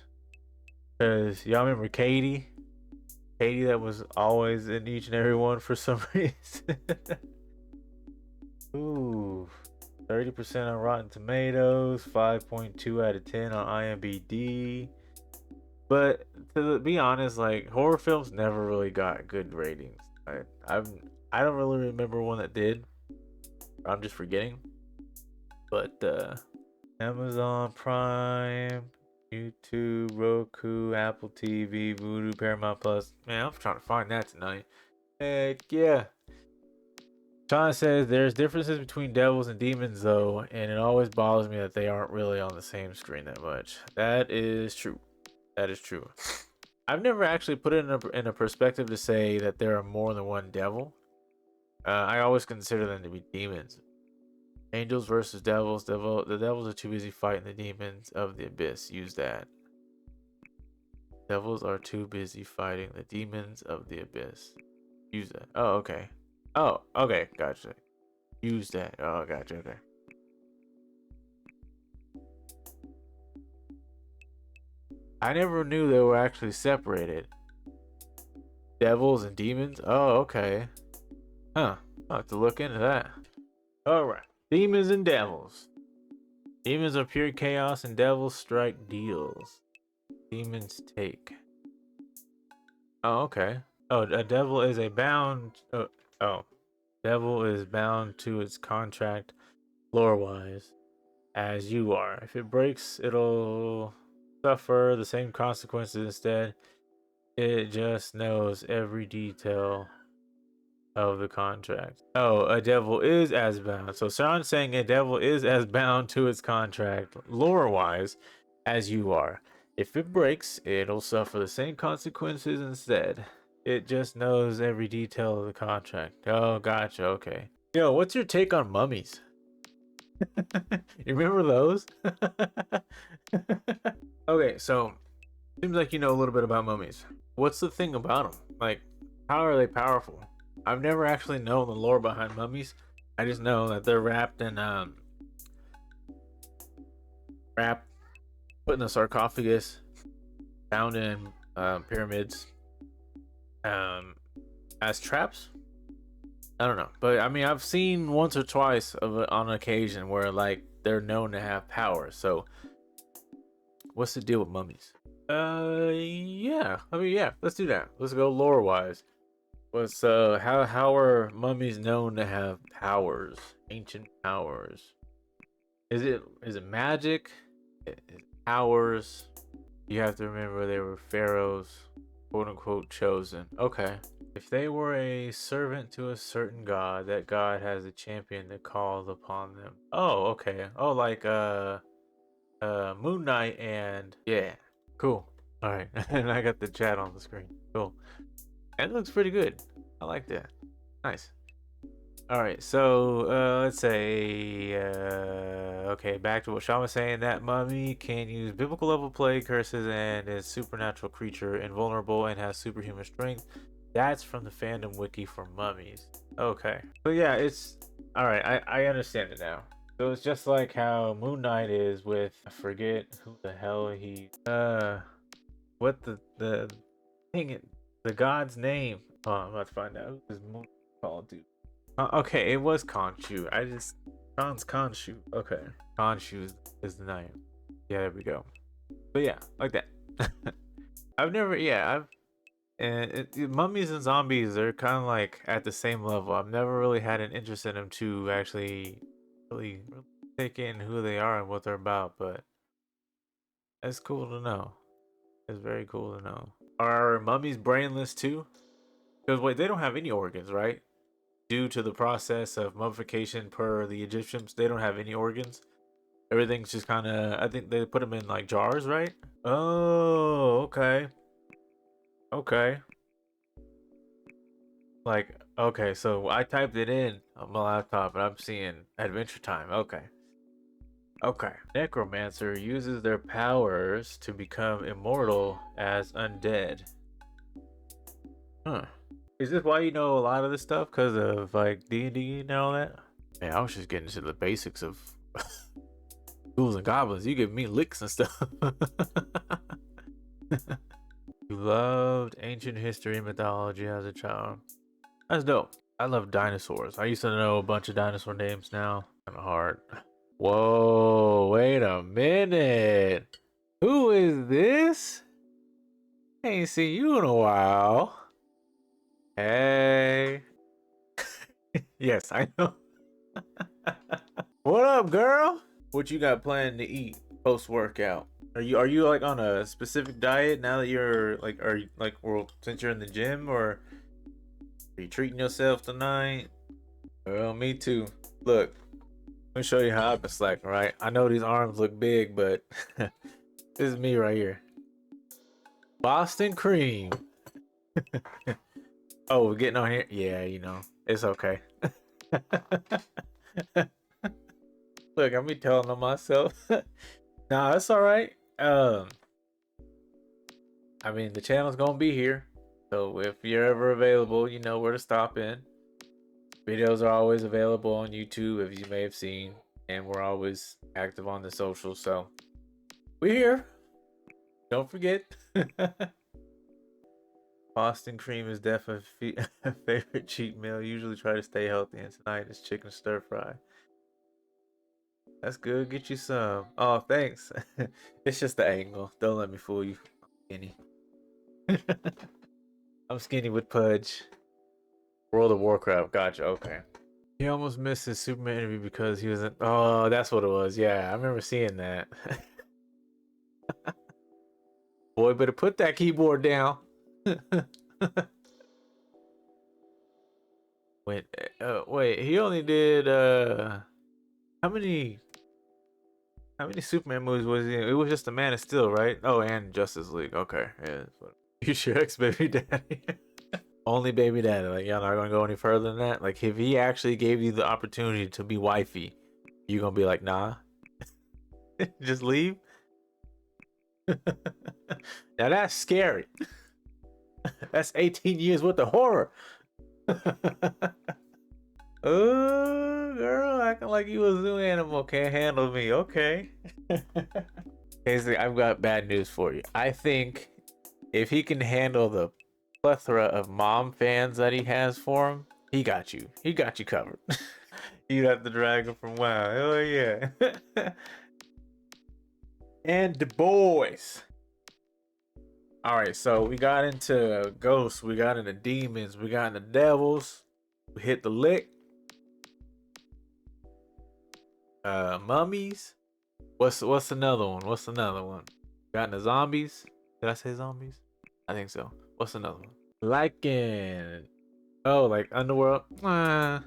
Cause y'all remember Katie? Katie that was always in each and every one for some reason. Ooh. 30% on Rotten Tomatoes, 5.2 out of 10 on IMDb. But to be honest, like horror films never really got good ratings. I've I don't really remember one that did. I'm just forgetting. But Amazon Prime, YouTube, Roku, Apple TV, Voodoo, Paramount Plus. Man, I'm trying to find that tonight. Heck yeah. Sean says there's differences between devils and demons though, and it always bothers me that they aren't really on the same screen that much. That is true. That is true. I've never actually put it in a perspective to say that there are more than one devil. I always consider them to be demons. Angels versus devils. The devils are too busy fighting the demons of the abyss. Use that. Devils are too busy fighting the demons of the abyss. Use that. Oh, okay. Oh, okay. Gotcha. Use that. Oh, gotcha. Okay. I never knew they were actually separated. Devils and demons? Oh, okay. Huh. I'll have to look into that. Alright. Demons and devils. Demons are pure chaos and devils strike deals. Demons take. Oh, okay. Oh, a devil is a bound. Oh. Devil is bound to its contract lore wise as you are. If it breaks, it'll suffer the same consequences instead. It just knows every detail of the contract. Oh, a devil is as bound. So Sean's saying a devil is as bound to its contract, lore-wise, as you are. If it breaks, it'll suffer the same consequences instead. It just knows every detail of the contract. Oh, gotcha. Okay. Yo, what's your take on mummies? You remember those? Okay, so seems like you know a little bit about mummies. What's the thing about them? Like, how are they powerful? I've never actually known the lore behind mummies. I just know that they're wrapped in wrapped, put in a sarcophagus, found in pyramids, as traps. I don't know, but I mean, I've seen once or twice of it on occasion where like they're known to have power. So, what's the deal with mummies? Yeah. I mean, yeah. Let's do that. Let's go lore wise. What's how are mummies known to have powers? Ancient powers. Is it magic? Powers? You have to remember they were pharaohs, quote unquote chosen. Okay. If they were a servant to a certain god, that god has a champion that calls upon them. Oh, okay. Oh, like Moon Knight and yeah. Cool. All right. And I got the chat on the screen. Cool. That looks pretty good. I like that. Nice. All right, so let's say, okay, back to what Sean was saying. That mummy can use biblical level plague curses and is supernatural creature, invulnerable, and has superhuman strength. That's from the fandom wiki for mummies. Okay, so yeah, it's all right. I understand it now. So it's just like how Moon Knight is with I forget who the hell he what the dang it the god's name. Oh, I'm about to find out who this Moon called, dude. Okay, it was Khonshu. Khonshu. Okay, Khonshu is the name. Yeah, there we go. But yeah, like that. I've never, yeah, I've and mummies and zombies, they're kind of like at the same level. I've never really had an interest in them to actually really take in who they are and what they're about. But it's cool to know. It's very cool to know. Are mummies brainless too? Because wait, they don't have any organs, right? Due to the process of mummification per the Egyptians, they don't have any organs. Everything's just kind of, I think they put them in like jars, right? Oh, okay. Okay. Like, okay, so I typed it in on my laptop and I'm seeing Adventure Time. Okay. Okay. Necromancer uses their powers to become immortal as undead. Huh. Is this why you know a lot of this stuff? Because of like D&D and all that? Man, I was just getting into the basics of ghouls and goblins. You give me licks and stuff. You loved ancient history and mythology as a child. That's dope. I love dinosaurs. I used to know a bunch of dinosaur names now. Kind of hard. Whoa, wait a minute. Who is this? Ain't seen you in a while. Hey. Yes, I know. What up, girl? What you got planned to eat post workout? Are you like on a specific diet now that you're like are you like well since you're in the gym, or are you treating yourself tonight? Well, me too. Look, let me show you how I've been slacking, right? I know these arms look big, but this is me right here. Boston cream. Oh, we're getting on here? Yeah, you know, it's okay. Look, I'm be telling on myself. Nah, it's all right. I mean, the channel's gonna be here, so if you're ever available, you know where to stop in. Videos are always available on YouTube, as you may have seen, and we're always active on the socials. So we're here. Don't forget. Boston cream is definitely a favorite cheat meal. Usually try to stay healthy, and tonight is chicken stir fry. That's good. Get you some. Oh, thanks. It's just the angle. Don't let me fool you. I'm skinny. I'm skinny with pudge. World of Warcraft. Gotcha. Okay. He almost missed his Superman interview because he was in. Oh, that's what it was. Yeah, I remember seeing that. Boy, better put that keyboard down. Wait, wait. He only did how many Superman movies was he in? It was just the Man of Steel, right? Oh, and Justice League. Okay, yeah. Future ex baby daddy. Only baby daddy. Like, y'all not gonna go any further than that. Like, if he actually gave you the opportunity to be wifey, you gonna be like, nah, just leave. Now that's scary. That's 18 years worth of horror. Oh, girl, acting like you a zoo animal. Can't handle me. Okay. Casey, I've got bad news for you. I think if he can handle the plethora of mom fans that he has for him, he got you. He got you covered. You got the dragon from WoW. Oh yeah. And the boys. All right, so we got into ghosts, we got into demons, we got into devils, we hit the lick. Mummies. What's another one? What's another one? Got into zombies. Did I say zombies? I think so. What's another one? Like in like Underworld. Of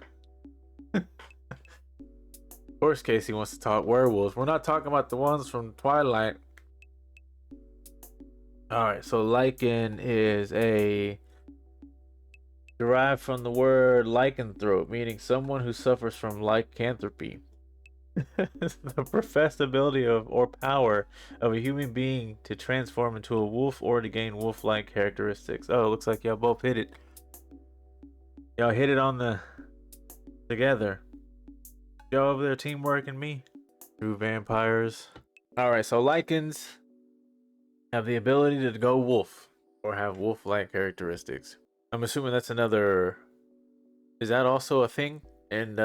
course, Casey wants to talk werewolves. We're not talking about the ones from Twilight. All right, so lichen is a derived from the word lycanthrope, meaning someone who suffers from lycanthropy. The professed ability of or power of a human being to transform into a wolf or to gain wolf-like characteristics. Oh, it looks like y'all both hit it. Y'all hit it on the together. Y'all over there teamwork and me. True vampires. All right, so lichens have the ability to go wolf or have wolf-like characteristics. I'm assuming that's another. Is that also a thing in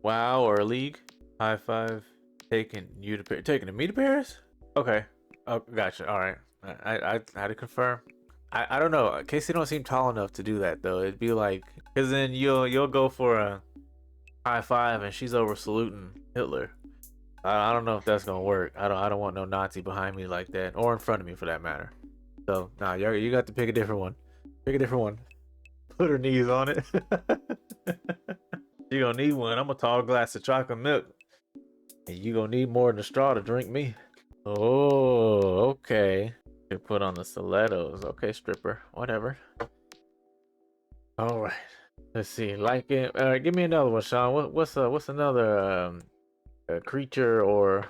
WoW or League? High five. Taking you to taking me to Paris? Okay. Oh, gotcha. All right. I had to confirm. I don't know. Casey don't seem tall enough to do that though. It'd be like, cause then you'll go for a high five and she's over saluting Hitler. I don't know if that's gonna work. I don't want no Nazi behind me like that, or in front of me for that matter. So nah, you got to pick a different one. Pick a different one. Put her knees on it. You gonna need one. I'm a tall glass of chocolate milk, and you gonna need more than a straw to drink me. Oh, okay. You put on the stilettos. Okay, stripper. Whatever. All right. Let's see. Like it. Give me another one, Sean. What's another a creature or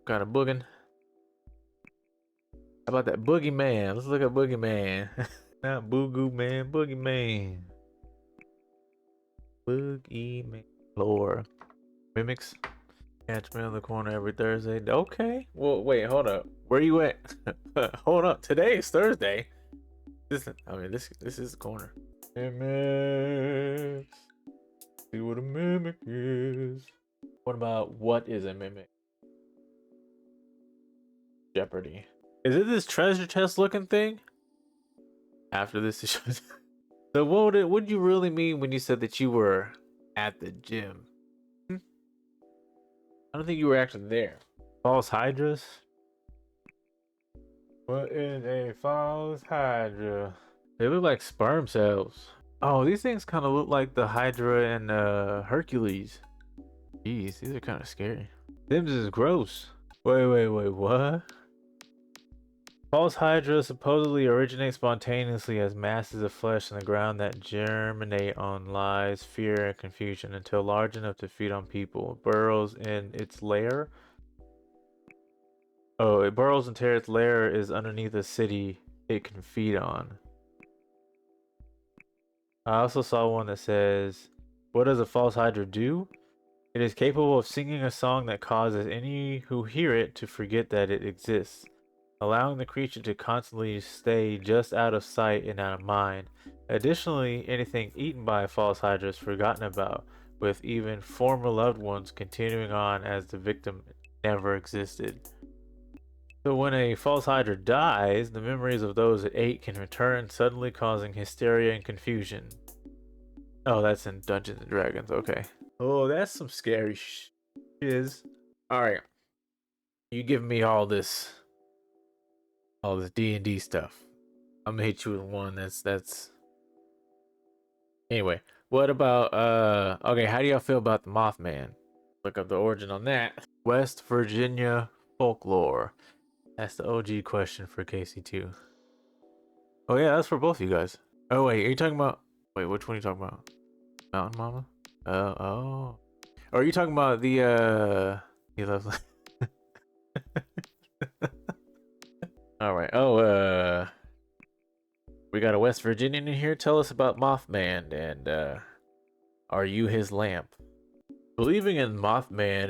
kind of boogin? How about that boogeyman? Let's look at boogeyman. Not boo man, boogeyman. Boogeyman. Lore. Mimics. Catch me in the corner every Thursday. Okay. Well, wait, hold up. Where you at? Hold up. Today is Thursday. This is the corner. Mimics. See what a mimic is. What about what is a mimic? Jeopardy. Is it this treasure chest looking thing? After this is so what did you really mean when you said that you were at the gym? I don't think you were actually there. False hydras? What is a false hydra? They look like sperm cells. Oh, these things kind of look like the Hydra and Hercules. Jeez, these are kind of scary. This is gross. Wait, what? False Hydra supposedly originate spontaneously as masses of flesh in the ground that germinate on lies, fear, and confusion until large enough to feed on people. It burrows in its lair. Oh, it burrows into its lair is underneath a city it can feed on. I also saw one that says, what does a false hydra do? It is capable of singing a song that causes any who hear it to forget that it exists, allowing the creature to constantly stay just out of sight and out of mind. Additionally, anything eaten by a false hydra is forgotten about, with even former loved ones continuing on as the victim never existed. So when a false hydra dies, the memories of those it ate can return, suddenly causing hysteria and confusion. Oh, that's in Dungeons and Dragons. Okay. Oh, that's some scary shiz. All right, you give me all this D&D stuff. I'm gonna hit you with one that's. Anyway, what about Okay, how do y'all feel about the Mothman? Look up the origin on that. West Virginia folklore. That's the OG question for KC2. Oh yeah, that's for both of you guys. Oh wait, are you talking about? Wait, which one are you talking about? Mountain Mama? Oh. Or are you talking about the He loves. All right. Oh, we got a West Virginian in here. Tell us about Mothman and are you his lamp? Believing in Mothman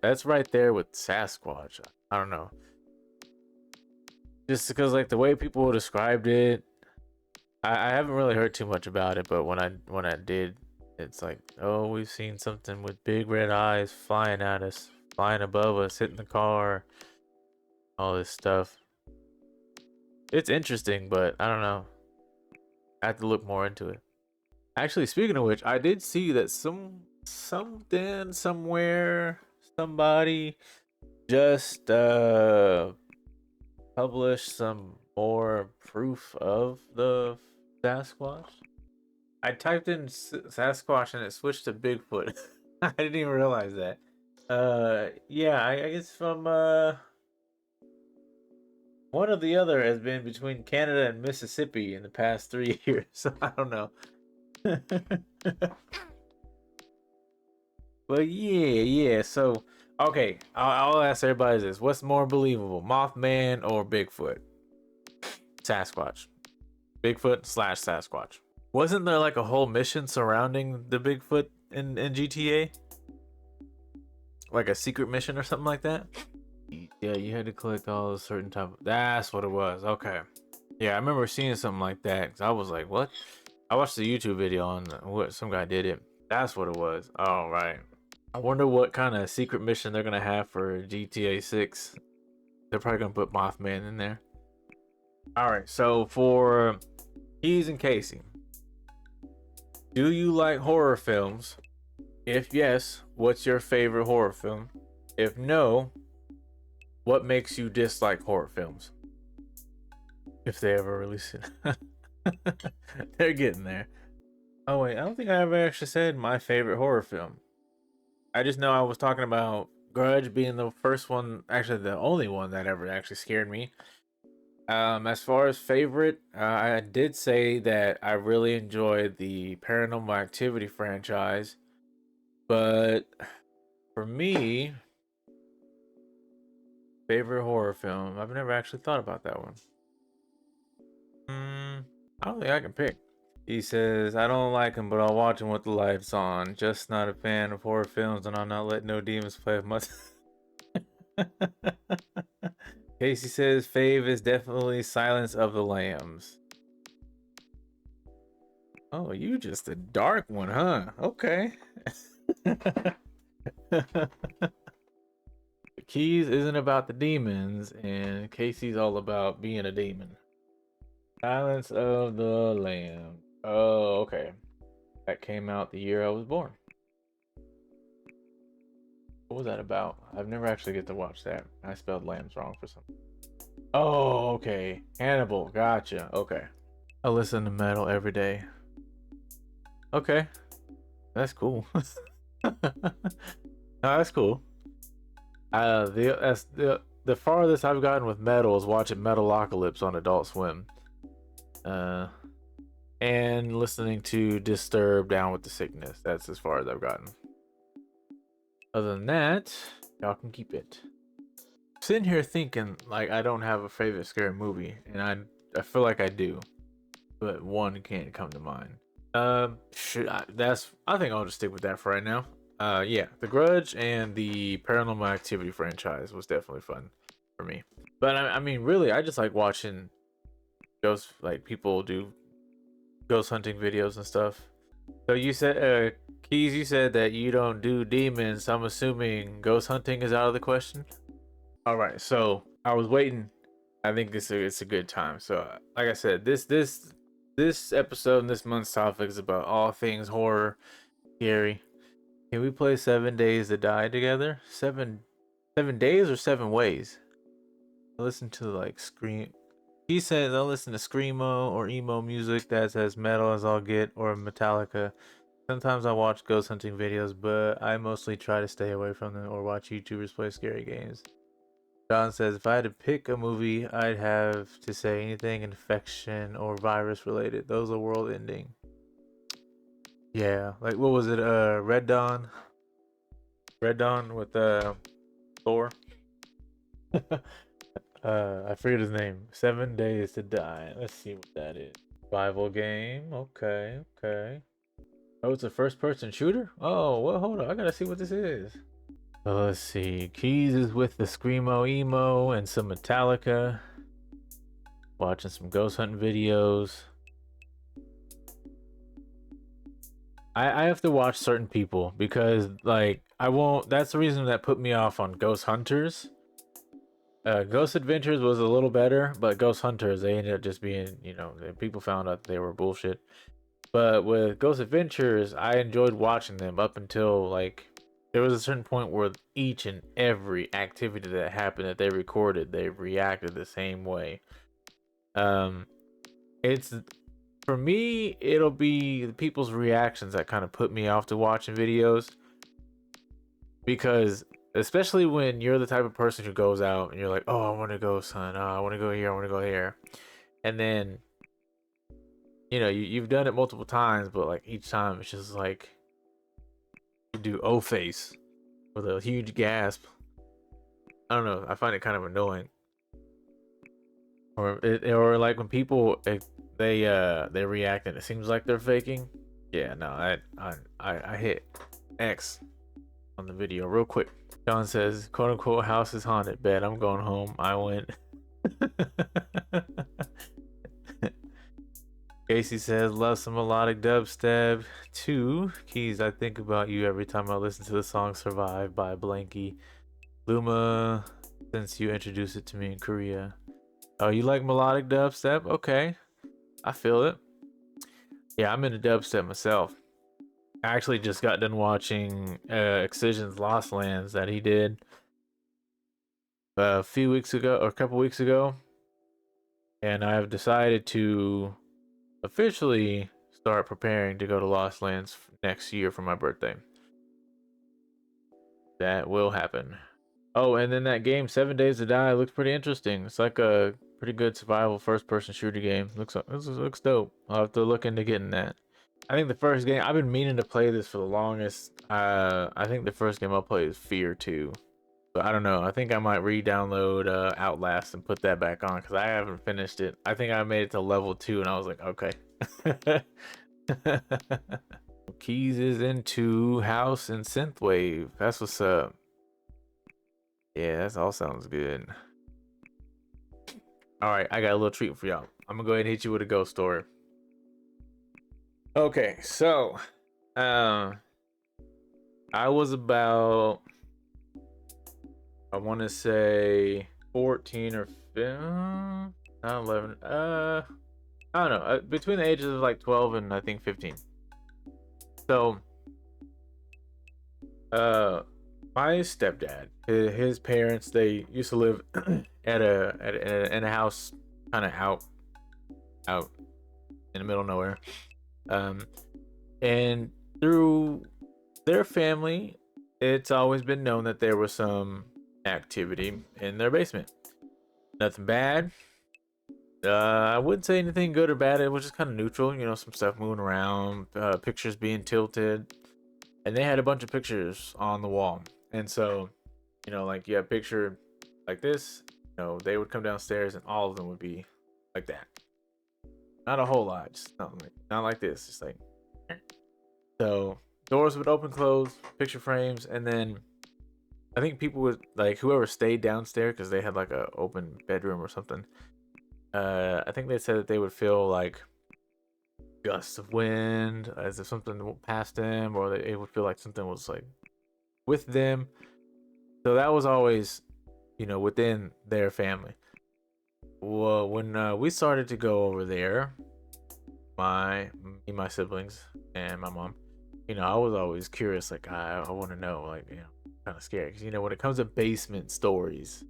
that's right there with Sasquatch. I don't know. Just because like the way people described it, I haven't really heard too much about it, but when I did, it's like, oh, we've seen something with big red eyes flying at us, flying above us, hitting the car, all this stuff. It's interesting, but I don't know. I have to look more into it. Actually, speaking of which, I did see that something somewhere somebody just published some more proof of the Sasquatch. I typed in Sasquatch and it switched to Bigfoot. I didn't even realize that. Yeah, I guess from one or the other has been between Canada and Mississippi in the past 3 years. So I don't know. But yeah. So okay, I'll ask everybody this: what's more believable, Mothman or Bigfoot? Sasquatch. Bigfoot / Sasquatch. Wasn't there like a whole mission surrounding the Bigfoot in GTA? Like a secret mission or something like that? Yeah, you had to collect all a certain type. That's what it was. Okay. Yeah, I remember seeing something like that. 'Cause I was like, what? I watched the YouTube video on what some guy did it. That's what it was. All right. I wonder what kind of secret mission they're gonna have for GTA 6. They're probably gonna put Mothman in there. All right. So for Keys and Casey, do you like horror films? If yes, what's your favorite horror film? If no, what makes you dislike horror films? If they ever release it. They're getting there. Oh wait, I don't think I ever actually said my favorite horror film. I just know I was talking about Grudge being the first one, actually the only one that ever actually scared me. As far as favorite, I did say that I really enjoyed the Paranormal Activity franchise, but for me, favorite horror film, I've never actually thought about that one. I don't think I can pick. He says, I don't like him, but I'll watch him with the lights on. Just not a fan of horror films, and I'll not let no demons play with my. Casey says, fave is definitely Silence of the Lambs. Oh, you just a dark one, huh? Okay. Keys isn't about the demons, and Casey's all about being a demon. Silence of the Lamb. Oh, okay. That came out the year I was born. What was that about? I've never actually get to watch that. I spelled lambs wrong for some. Oh, okay. Hannibal. Gotcha. Okay. I listen to metal every day. Okay. That's cool. No, that's cool. The farthest I've gotten with metal is watching Metalocalypse on Adult Swim. And listening to Disturbed Down with the Sickness. That's as far as I've gotten. Other than that, y'all can keep it. Sitting here thinking like I don't have a favorite scary movie, and I feel like I do, but one can't come to mind. I think I'll just stick with that for right now. Yeah, The Grudge and the Paranormal Activity franchise was definitely fun for me. But I mean, really, I just like watching ghost, like people do ghost hunting videos and stuff. So you said, Keys, you said that you don't do demons. So I'm assuming ghost hunting is out of the question. All right, so I was waiting. I think it's a good time. So, like I said, this episode and this month's topic is about all things horror, scary. Can we play 7 Days to Die together? Seven days or 7 ways? I listen to like scream. He says I listen to screamo or emo music that's as metal as I'll get, or Metallica. Sometimes I watch ghost hunting videos, but I mostly try to stay away from them or watch YouTubers play scary games. John says, if I had to pick a movie, I'd have to say anything infection or virus related. Those are world ending. Yeah, like what was it? Red Dawn. Red Dawn with Thor. I forget his name. 7 Days to Die. Let's see what that is. Survival game. Okay, okay. Oh, it's a first-person shooter. Oh, well, hold on. I gotta see what this is. Let's see. Keys is with the screamo emo and some Metallica. Watching some ghost hunting videos. I have to watch certain people because like I won't. That's the reason that put me off on Ghost Hunters. Ghost Adventures was a little better, but Ghost Hunters they ended up just being, people found out they were bullshit. But with Ghost Adventures, I enjoyed watching them up until like there was a certain point where each and every activity that happened that they recorded, they reacted the same way. It's for me, it'll be people's reactions that kind of put me off to watching videos because especially when you're the type of person who goes out and you're like, oh, I want to go, son. Oh, I want to go here. I want to go here. And then, you've done it multiple times, but like each time it's just like you do O face with a huge gasp. I don't know. I find it kind of annoying. Or like when people they react and it seems like they're faking. Yeah, no, I hit X on the video real quick. John says, "quote unquote house is haunted." Bet I'm going home. I went. Casey says, "Love some melodic dubstep too." Keys, I think about you every time I listen to the song "Survive" by Blanky. Luma, since you introduced it to me in Korea. Oh, you like melodic dubstep? Okay, I feel it. Yeah, I'm into dubstep myself. I actually just got done watching Excision's Lost Lands that he did a few weeks ago or a couple weeks ago, and I've decided to officially start preparing to go to Lost Lands next year for my birthday. That will happen. Oh, and then that game 7 Days to Die looks pretty interesting. It's like a pretty good survival first-person shooter game. Looks dope. I'll have to look into getting that. I think the first game I've been meaning to play this for the longest. I think the first game I'll play is Fear 2. But I don't know. I think I might re-download Outlast and put that back on because I haven't finished it. I think I made it to level 2 and I was like, okay. Keys is into house and synthwave. That's what's up. Yeah, that all sounds good. All right, I got a little treat for y'all. I'm gonna go ahead and hit you with a ghost story. Okay, so, I was about I want to say 14 or 15, not 11. I don't know. Between the ages of like 12 and I think 15. So, uh, my stepdad, his parents, they used to live in a house kind of out in the middle of nowhere. Um, and through their family, it's always been known that there was some activity in their basement. Nothing bad. I wouldn't say anything good or bad. It was just kind of neutral. You know, some stuff moving around, pictures being tilted, and they had a bunch of pictures on the wall. And so, you know, like you have a picture like this. You know, they would come downstairs, and all of them would be like that. Not a whole lot, just not like this. Just like so, doors would open, close, picture frames, and then I think people would like whoever stayed downstairs because they had like a open bedroom or something. I think they said that they would feel like gusts of wind as if something passed them, or they would feel like something was like with them. So that was always, you know, within their family. Well, when we started to go over there, my siblings and my mom, you know, I was always curious. Like I want to know, like you know, kind of scared because you know when it comes to basement stories,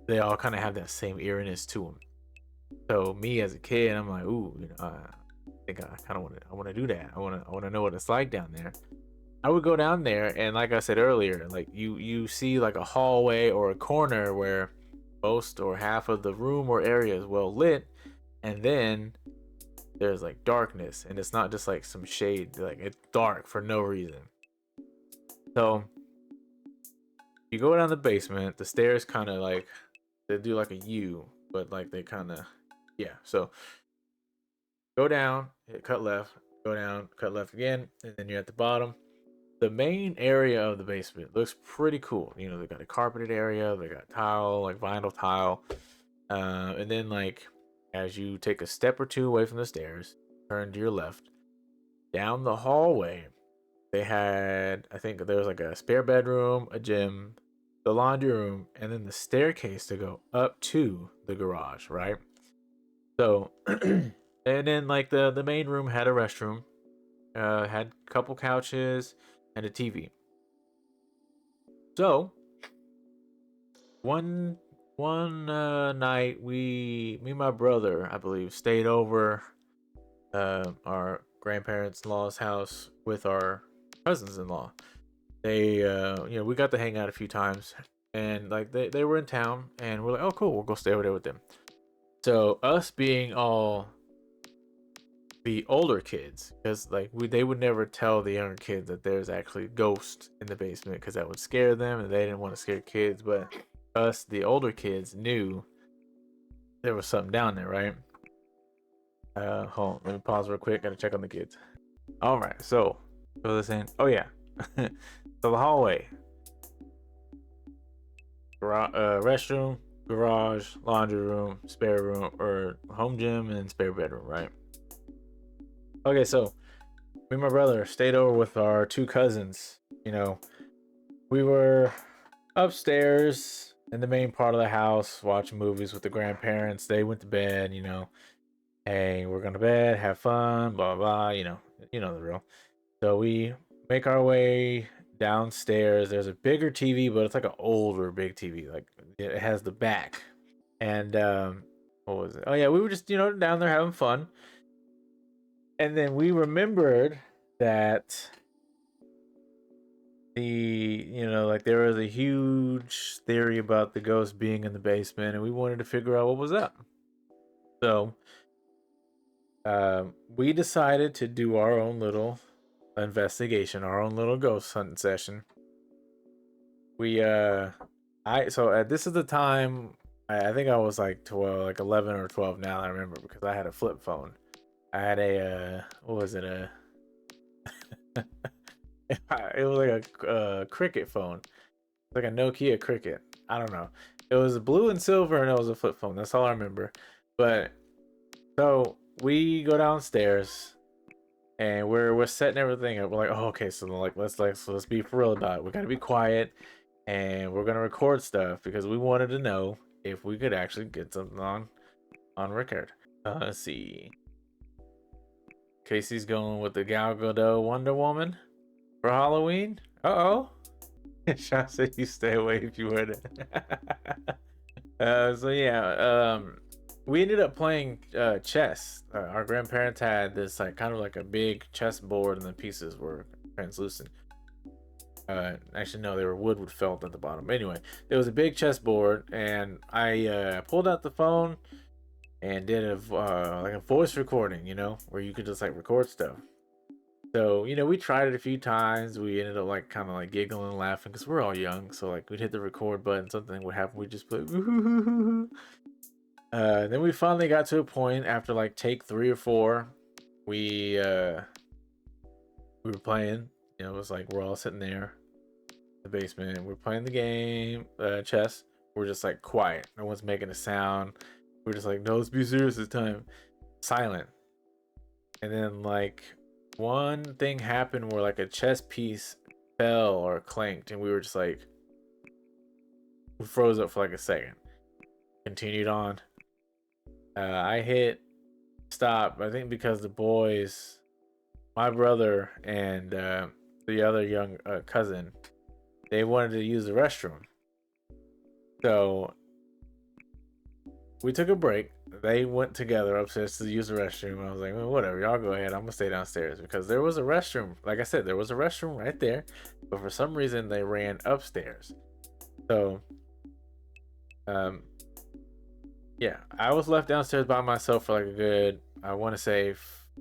they all kind of have that same eeriness to them. So me as a kid, I'm like, ooh, you know, I think I kind of want to do that. I want to know what it's like down there. I would go down there, and like I said earlier, like you see like a hallway or a corner where most or half of the room or area is well lit, and then there's like darkness, and it's not just like some shade, like it's dark for no reason. So you go down the basement, the stairs kind of like they do like a U, but like they kind of yeah. So go down, hit cut left, go down, cut left again, and then you're at the bottom. The main area of the basement looks pretty cool. You know, they got a carpeted area, they got tile, like vinyl tile. And then like as you take a step or two away from the stairs, turn to your left, down the hallway, they had I think there was like a spare bedroom, a gym, the laundry room, and then the staircase to go up to the garage, right? So and then like the main room had a restroom, had a couple couches and a TV. So one night me and my brother I believe stayed over our grandparents-in-law's house with our cousins-in-law. They you know we got to hang out a few times, and like they were in town, and we're like, oh cool, we'll go stay over there with them. So us being all the older kids, because like they would never tell the younger kids that there's actually ghosts in the basement because that would scare them and they didn't want to scare kids. But us, the older kids, knew there was something down there, right? Hold on, let me pause real quick. Gotta check on the kids. All right, so listen. Oh yeah, so the hallway, restroom, garage, laundry room, spare room, or home gym, and spare bedroom, right? Okay, so me and my brother stayed over with our two cousins. You know, we were upstairs in the main part of the house watching movies with the grandparents. They went to bed, you know. Hey, we're going to bed, have fun, blah blah blah, you know the drill. So we make our way downstairs. There's a bigger TV, but it's like an older big TV. Like it has the back. And what was it? Oh yeah, we were just, you know, down there having fun. And then we remembered that the you know like there was a huge theory about the ghost being in the basement, and we wanted to figure out what was up. So we decided to do our own little investigation, our own little ghost hunting session. We I so this is the time I think I was like 12, like 11 or 12 now. I remember because I had a flip phone. I had a what was it, a it was like a cricket phone, like a Nokia cricket. I don't know. It was blue and silver, and it was a flip phone. That's all I remember. But so we go downstairs, and we're setting everything up. We're like, oh, okay, so like let's be for real about it. We gotta be quiet. and we're gonna record stuff because we wanted to know if we could actually get something on record. Let's see. Casey's going with the Gal Gadot Wonder Woman for Halloween. Uh-oh. Sean said you stay away if you would. So yeah, we ended up playing chess. Our grandparents had this like kind of like a big chess board, and the pieces were translucent. Actually, no, they were wood with felt at the bottom. Anyway, it was a big chessboard, and I pulled out the phone and did like a voice recording, where you could just like record stuff. So we tried it a few times. We ended up like kind of like giggling and laughing because we're all young. So like we'd hit the record button, something would happen. We just put. Then we finally got to a point after like take 3 or 4. We were playing. It was like we're all sitting there the basement and we're playing the game chess. We're just like quiet, no one's making a sound. We're just like, no, let's be serious this time. Silent. And then like one thing happened where like a chess piece fell or clanked, and we were just like, we froze up for like a second, continued on. I hit stop, I think, because the boys, my brother and the other young cousin, they wanted to use the restroom. So we took a break. They went together upstairs to use the restroom. I was like, well, whatever, y'all go ahead. I'm gonna stay downstairs because there was a restroom. Like I said, there was a restroom right there, but for some reason they ran upstairs. So, yeah, I was left downstairs by myself for like a good, I want to say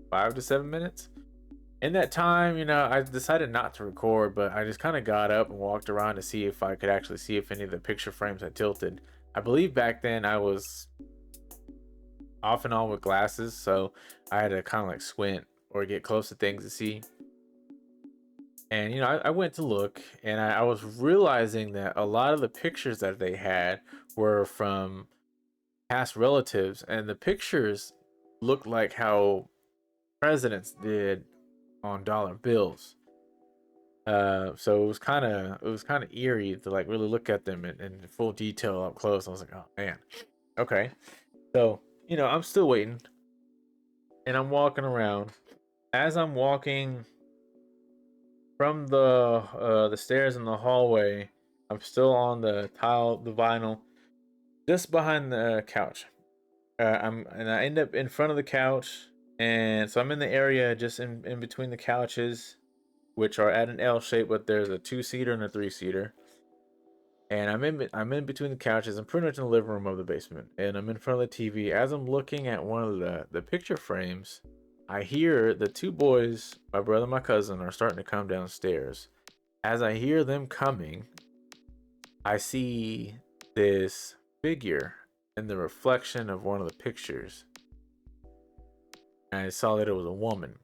5 to 7 minutes. In that time, I decided not to record, but I just kind of got up and walked around to see if I could actually see if any of the picture frames had tilted. I believe back then I was off and on with glasses, so I had to kind of like squint or get close to things to see. And I went to look, and I was realizing that a lot of the pictures that they had were from past relatives, and the pictures looked like how presidents did on dollar bills. So it was kind of eerie to like really look at them in full detail up close. I was like, oh man, okay. So I'm still waiting, and I'm walking around. As I'm walking from the stairs in the hallway, I'm still on the vinyl, just behind the couch. I end up in front of the couch, and so I'm in the area just in between the couches, which are at an L shape, but there's a 2-seater and a 3-seater. And I'm in between the couches. I'm pretty much in the living room of the basement, and I'm in front of the TV. As I'm looking at one of the picture frames, I hear the 2 boys, my brother and my cousin, are starting to come downstairs. As I hear them coming, I see this figure in the reflection of one of the pictures, and I saw that it was a woman.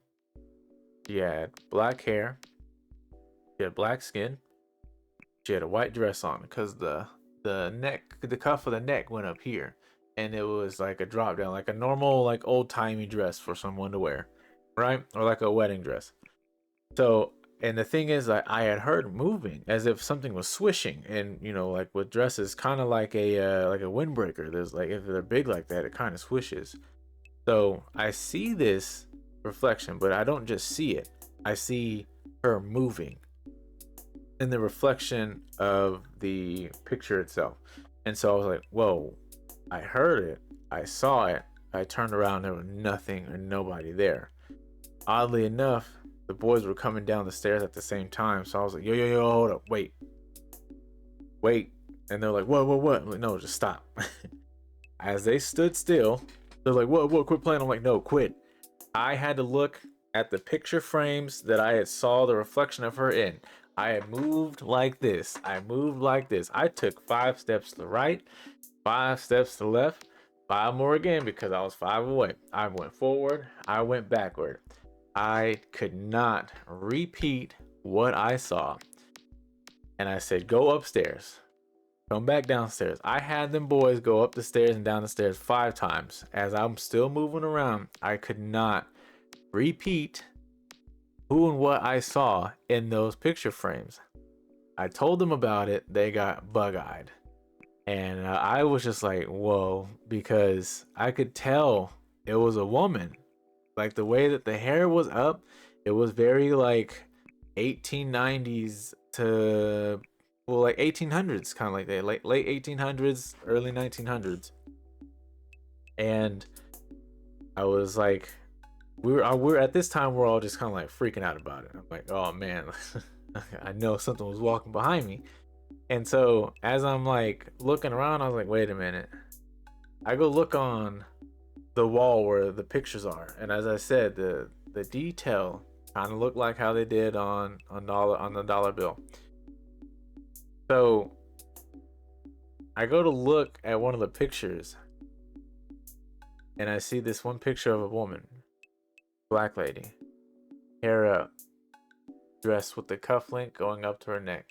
She had black hair, she had black skin, she had a white dress on because the cuff of the neck went up here, and it was like a drop down, like a normal like old timey dress for someone to wear, right? Or like a wedding dress. So, and the thing is, I had heard moving as if something was swishing, and like with dresses, kind of like a windbreaker. There's like, if they're big like that, it kind of swishes. So I see this reflection, but I don't just see it. I see her moving in the reflection of the picture itself. And so I was like, whoa, I heard it, I saw it, I turned around, there was nothing or nobody there. Oddly enough, the boys were coming down the stairs at the same time, so I was like, yo, hold up, wait. And they're like, what? I'm like, no, just stop. As they stood still, they're like, what, quit playing. I'm like, no, quit. I had to look at the picture frames that I had saw the reflection of her in. I had moved like this. I took 5 steps to the right, 5 steps to the left, 5 more again because I was 5 away. I went forward, I went backward. I could not repeat what I saw. And I said, go upstairs, come back downstairs. I had them boys go up the stairs and down the stairs 5 times. As I'm still moving around, I could not repeat who and what I saw in those picture frames. I told them about it. They got bug-eyed. And I was just like, whoa, because I could tell it was a woman. Like the way that the hair was up, it was very like 1890s to, well, like 1800s, kind of like that, late 1800s, early 1900s. And I was like, we were at this time, we're all just kind of like freaking out about it. I'm like, oh man, I know something was walking behind me. And so as I'm like looking around, I was like, wait a minute. I go look on the wall where the pictures are, and as I said, the detail kind of looked like how they did on the dollar bill. So I go to look at one of the pictures, and I see this one picture of a woman, black lady, hair up, dressed with the cufflink going up to her neck,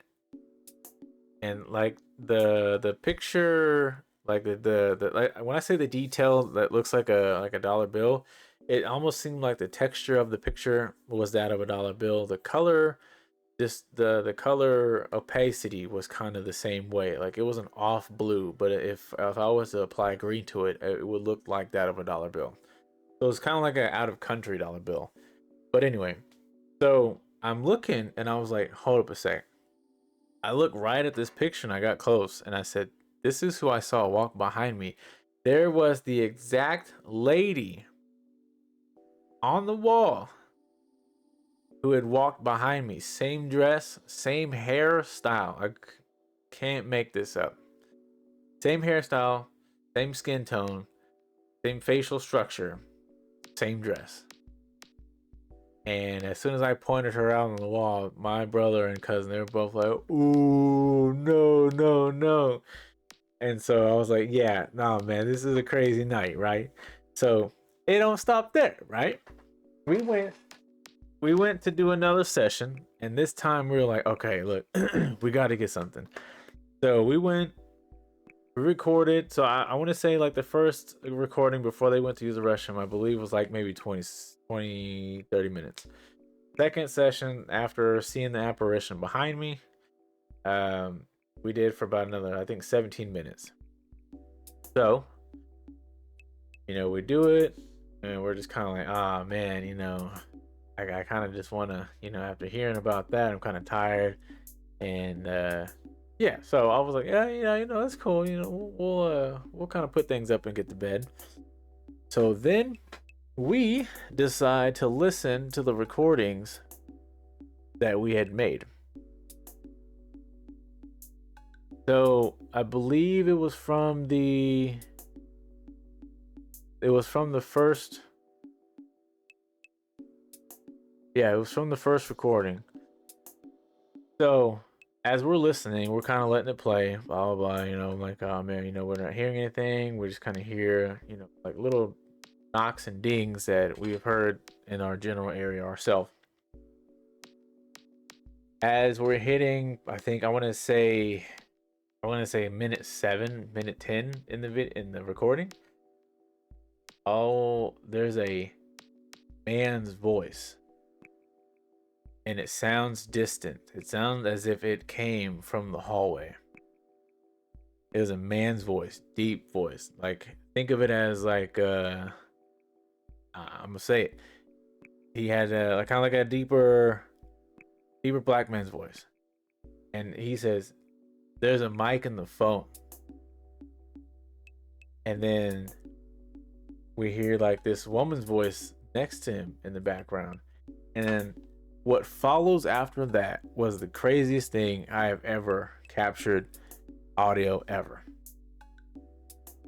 and like the picture, like the like when I say the detail that looks like a dollar bill, it almost seemed like the texture of the picture was that of a dollar bill. The color, just the color opacity was kind of the same way. Like it was an off blue, but if I was to apply green to it, it would look like that of a dollar bill. So it's kind of like an out of country dollar bill. But anyway, so I'm looking and I was like, hold up a sec. I looked right at this picture and I got close and I said, this is who I saw walk behind me. There was the exact lady on the wall who had walked behind me. Same dress, same hairstyle. I can't make this up. Same hairstyle, same skin tone, same facial structure, same dress. And as soon as I pointed her out on the wall, my brother and cousin, they were both like, ooh, no, no, no. And so I was like, yeah, nah, man, this is a crazy night, right? So it don't stop there, right? We went we went to do another session, and this time we were like, okay, look, we got to get something. So we recorded. So I want to say like the first recording before they went to use the restroom, I believe was like maybe 30 minutes. Second session, after seeing the apparition behind me, we did for about another, I think, 17 minutes. So, we do it, and we're just kind of like, ah, man, I kind of just want to, after hearing about that, I'm kind of tired. And yeah, so I was like, yeah, that's cool. We'll kind of put things up and get to bed. So then we decide to listen to the recordings that we had made. So I believe it was from the first. Yeah, it was from the first recording. So as we're listening, we're kind of letting it play, blah blah blah. I'm like, oh man, we're not hearing anything. We just kind of hear, like little knocks and dings that we've heard in our general area ourselves. As we're hitting, I think I want to say minute 7, minute 10 in the recording. Oh, there's a man's voice. And it sounds distant. It sounds as if it came from the hallway. It was a man's voice, deep voice. Like, think of it as like I'm gonna say it. He had kind of like a deeper black man's voice, and he says, "There's a mic in the phone." And then we hear like this woman's voice next to him in the background, and then what follows after that was the craziest thing I have ever captured audio ever.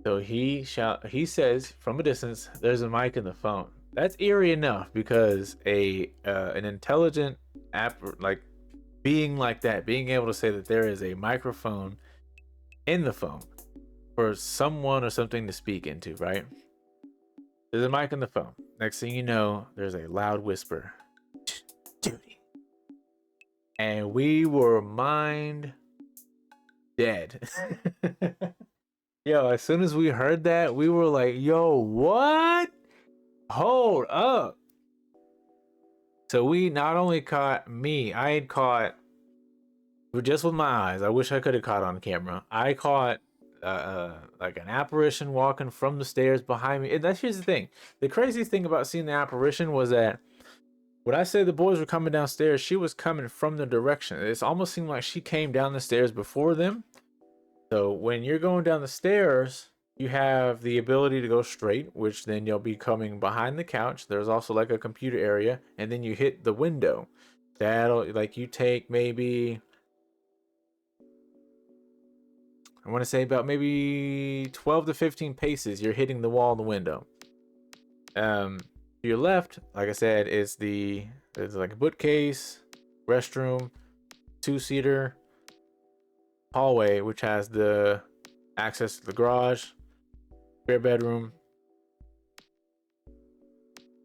So he says from a distance, "There's a mic in the phone." That's eerie enough because an intelligent app like being like that, being able to say that there is a microphone in the phone for someone or something to speak into, right? There's a mic in the phone. Next thing you know, there's a loud whisper. Duty. And we were mind dead. Yo, as soon as we heard that, we were like, yo, what? Hold up. So we not only caught me, I had caught just with my eyes. I wish I could have caught on camera. I caught like an apparition walking from the stairs behind me. And that's here's the thing. The crazy thing about seeing the apparition was that when I said the boys were coming downstairs, she was coming from the direction. It almost seemed like she came down the stairs before them. So when you're going down the stairs, you have the ability to go straight, which then you'll be coming behind the couch. There's also like a computer area, and then you hit the window. That'll like you take maybe I want to say about maybe 12 to 15 paces. You're hitting the wall, the window. To your left, like I said, is there's like a bookcase, restroom, two-seater, hallway, which has the access to the garage, spare bedroom,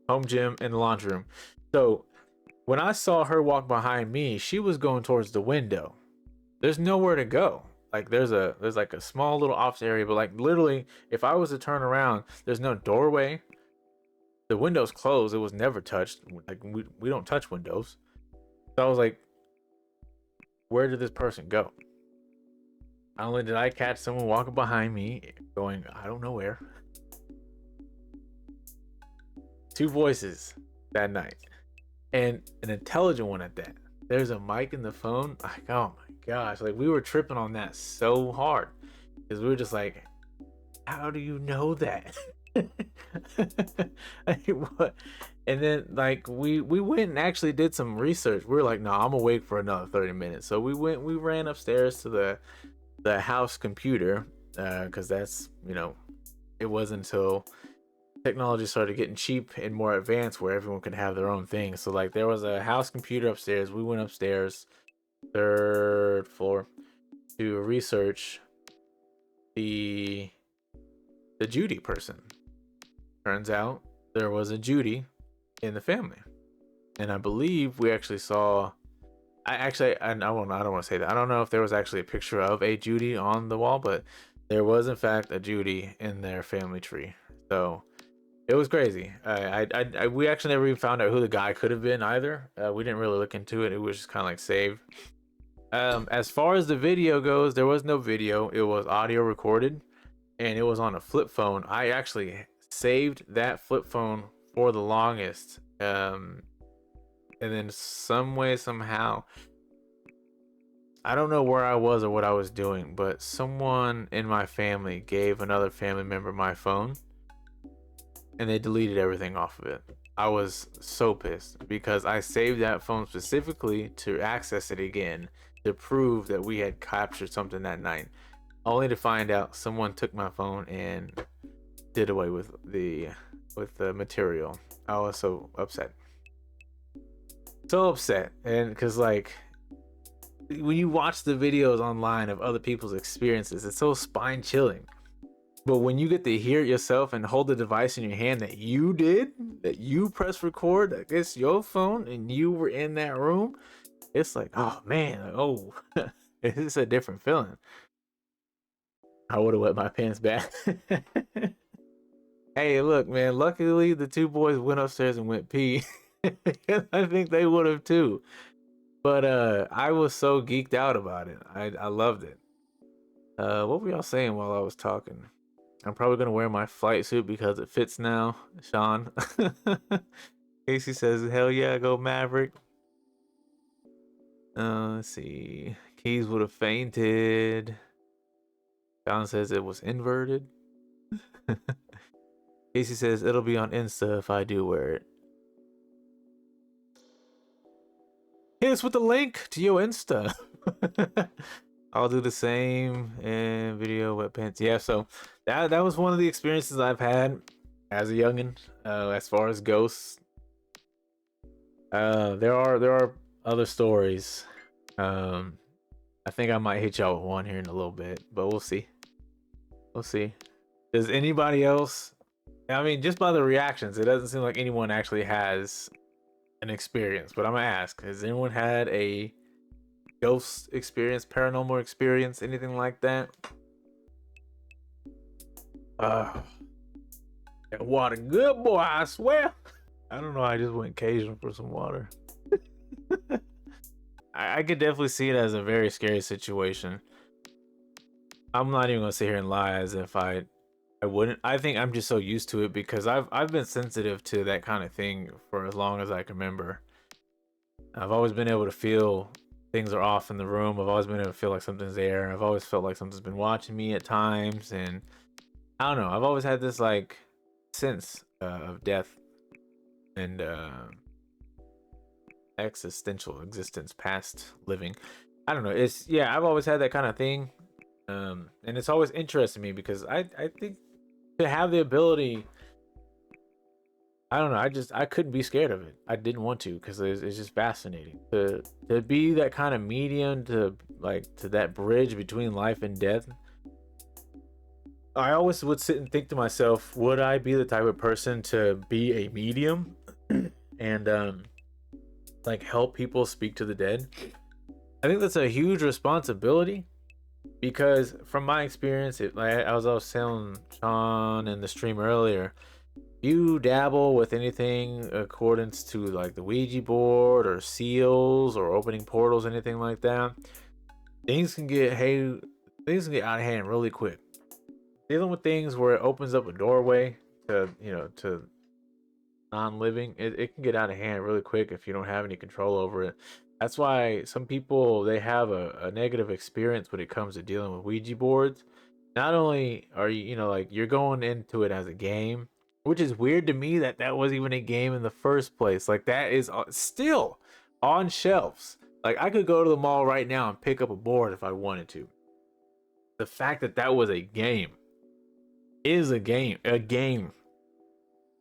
home gym, and the laundry room. So when I saw her walk behind me, she was going towards the window. There's nowhere to go. Like there's like a small little office area, but like literally, if I was to turn around, there's no doorway. The window's closed. It was never touched. Like we don't touch windows. So I was like, where did this person go? Not only did I catch someone walking behind me, going, I don't know where. Two voices that night, and an intelligent one at that. There's a mic in the phone. Like, oh my gosh, like we were tripping on that so hard because we were just like, how do you know that? Like, what? And then like we went and actually did some research. We were like, no, I'm awake for another 30 minutes. So we ran upstairs to the house computer because that's, you know, it wasn't until technology started getting cheap and more advanced where everyone could have their own thing. So like there was a house computer upstairs. We went upstairs, third floor, to research the Judy person. Turns out there was a Judy in the family, and I believe we actually saw. I don't want to say that. I don't know if there was actually a picture of a Judy on the wall, but there was in fact a Judy in their family tree. So it was crazy. We actually never even found out who the guy could have been either. We didn't really look into it. It was just kind of like saved. As far as the video goes, there was no video. It was audio recorded, and it was on a flip phone. I actually saved that flip phone for the longest. And then some way, somehow, I don't know where I was or what I was doing, but someone in my family gave another family member my phone, and they deleted everything off of it. I was so pissed because I saved that phone specifically to access it again to prove that we had captured something that night, only to find out someone took my phone and did away with the material. I was so upset. So upset. And because like when you watch the videos online of other people's experiences, it's so spine chilling. But when you get to hear it yourself and hold the device in your hand that you press record, that it's your phone and you were in that room, it's like, oh man, oh, it's a different feeling. I would have wet my pants back. Hey, look, man, luckily the two boys went upstairs and went pee. I think they would have too. But I was so geeked out about it. I loved it. What were y'all saying while I was talking? I'm probably gonna wear my flight suit because it fits now, Sean. Casey says, hell yeah, go Maverick. Let's see. Keys would have fainted. Sean says it was inverted. Casey says it'll be on Insta if I do wear it. Hit us with the link to your Insta. I'll do the same in video wet pants. Yeah, so that was one of the experiences I've had as a youngin. As far as ghosts, there are other stories. I think I might hit y'all with one here in a little bit, but we'll see. We'll see. Does anybody else? I mean, just by the reactions, it doesn't seem like anyone actually has an experience. But I'm gonna ask: has anyone had a ghost experience, paranormal experience, anything like that? That water good, boy, I swear. I don't know, I just went Cajun for some water. I could definitely see it as a very scary situation. I'm not even gonna sit here and lie as if I wouldn't. I think I'm just so used to it because I've been sensitive to that kind of thing for as long as I can remember. I've always been able to feel things are off in the room. I've always been able to feel like something's there. I've always felt like something's been watching me at times, and I don't know. I've always had this like sense of death and existential existence, past living. I don't know. It's yeah. I've always had that kind of thing, and it's always interested me because I think to have the ability, I don't know. I couldn't be scared of it. I didn't want to because it's just fascinating to be that kind of medium, to like to that bridge between life and death. I always would sit and think to myself, would I be the type of person to be a medium and like help people speak to the dead? I think that's a huge responsibility because from my experience, like I was telling Sean in the stream earlier, you dabble with anything accordance to like the Ouija board or seals or opening portals, anything like that, things can get things can get out of hand really quick. Dealing with things where it opens up a doorway to to non-living, it can get out of hand really quick if you don't have any control over it. That's why some people they have a negative experience when it comes to dealing with Ouija boards. Not only are you like you're going into it as a game, which is weird to me that that was even a game in the first place. Like that is still on shelves. Like I could go to the mall right now and pick up a board if I wanted to. The fact that that was a game is a game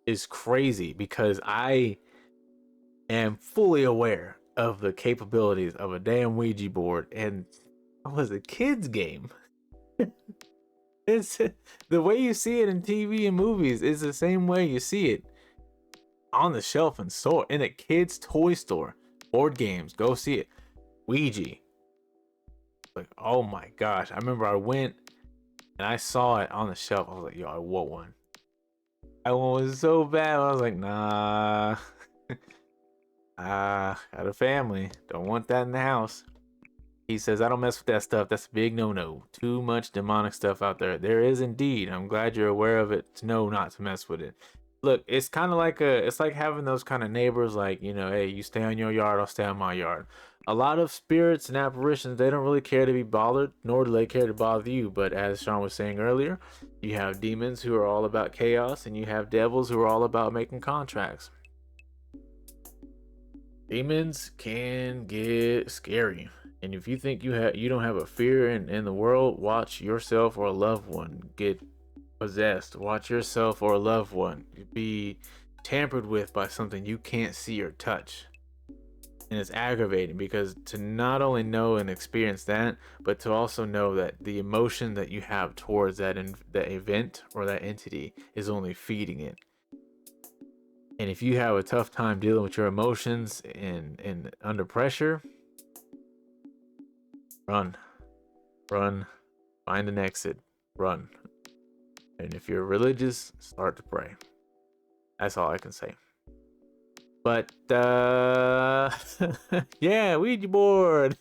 is crazy because I am fully aware of the capabilities of a damn Ouija board, and it was a kid's game. It's the way you see it in TV and movies is the same way you see it on the shelf in store in a kid's toy store. Board games, go see it. Ouija, like oh my gosh! I remember I went and I saw it on the shelf. I was like, yo, I want one. I want one so bad. I was like, nah. Got a family. Don't want that in the house. He says, I don't mess with that stuff. That's a big no-no. Too much demonic stuff out there. There is indeed. I'm glad you're aware of it to know not to mess with it. Look, it's kind of like it's like having those kind of neighbors, like, hey, you stay on your yard, I'll stay on my yard. A lot of spirits and apparitions, they don't really care to be bothered, nor do they care to bother you. But as Sean was saying earlier, you have demons who are all about chaos, and you have devils who are all about making contracts. Demons can get scary, and if you think you don't have a fear in the world, watch yourself or a loved one get possessed. Watch yourself or a loved one be tampered with by something you can't see or touch. And it's aggravating because to not only know and experience that, but to also know that the emotion that you have towards that event or that entity is only feeding it. And if you have a tough time dealing with your emotions and under pressure, run, find an exit, run. And if you're religious, start to pray. That's all I can say. But yeah, Ouija board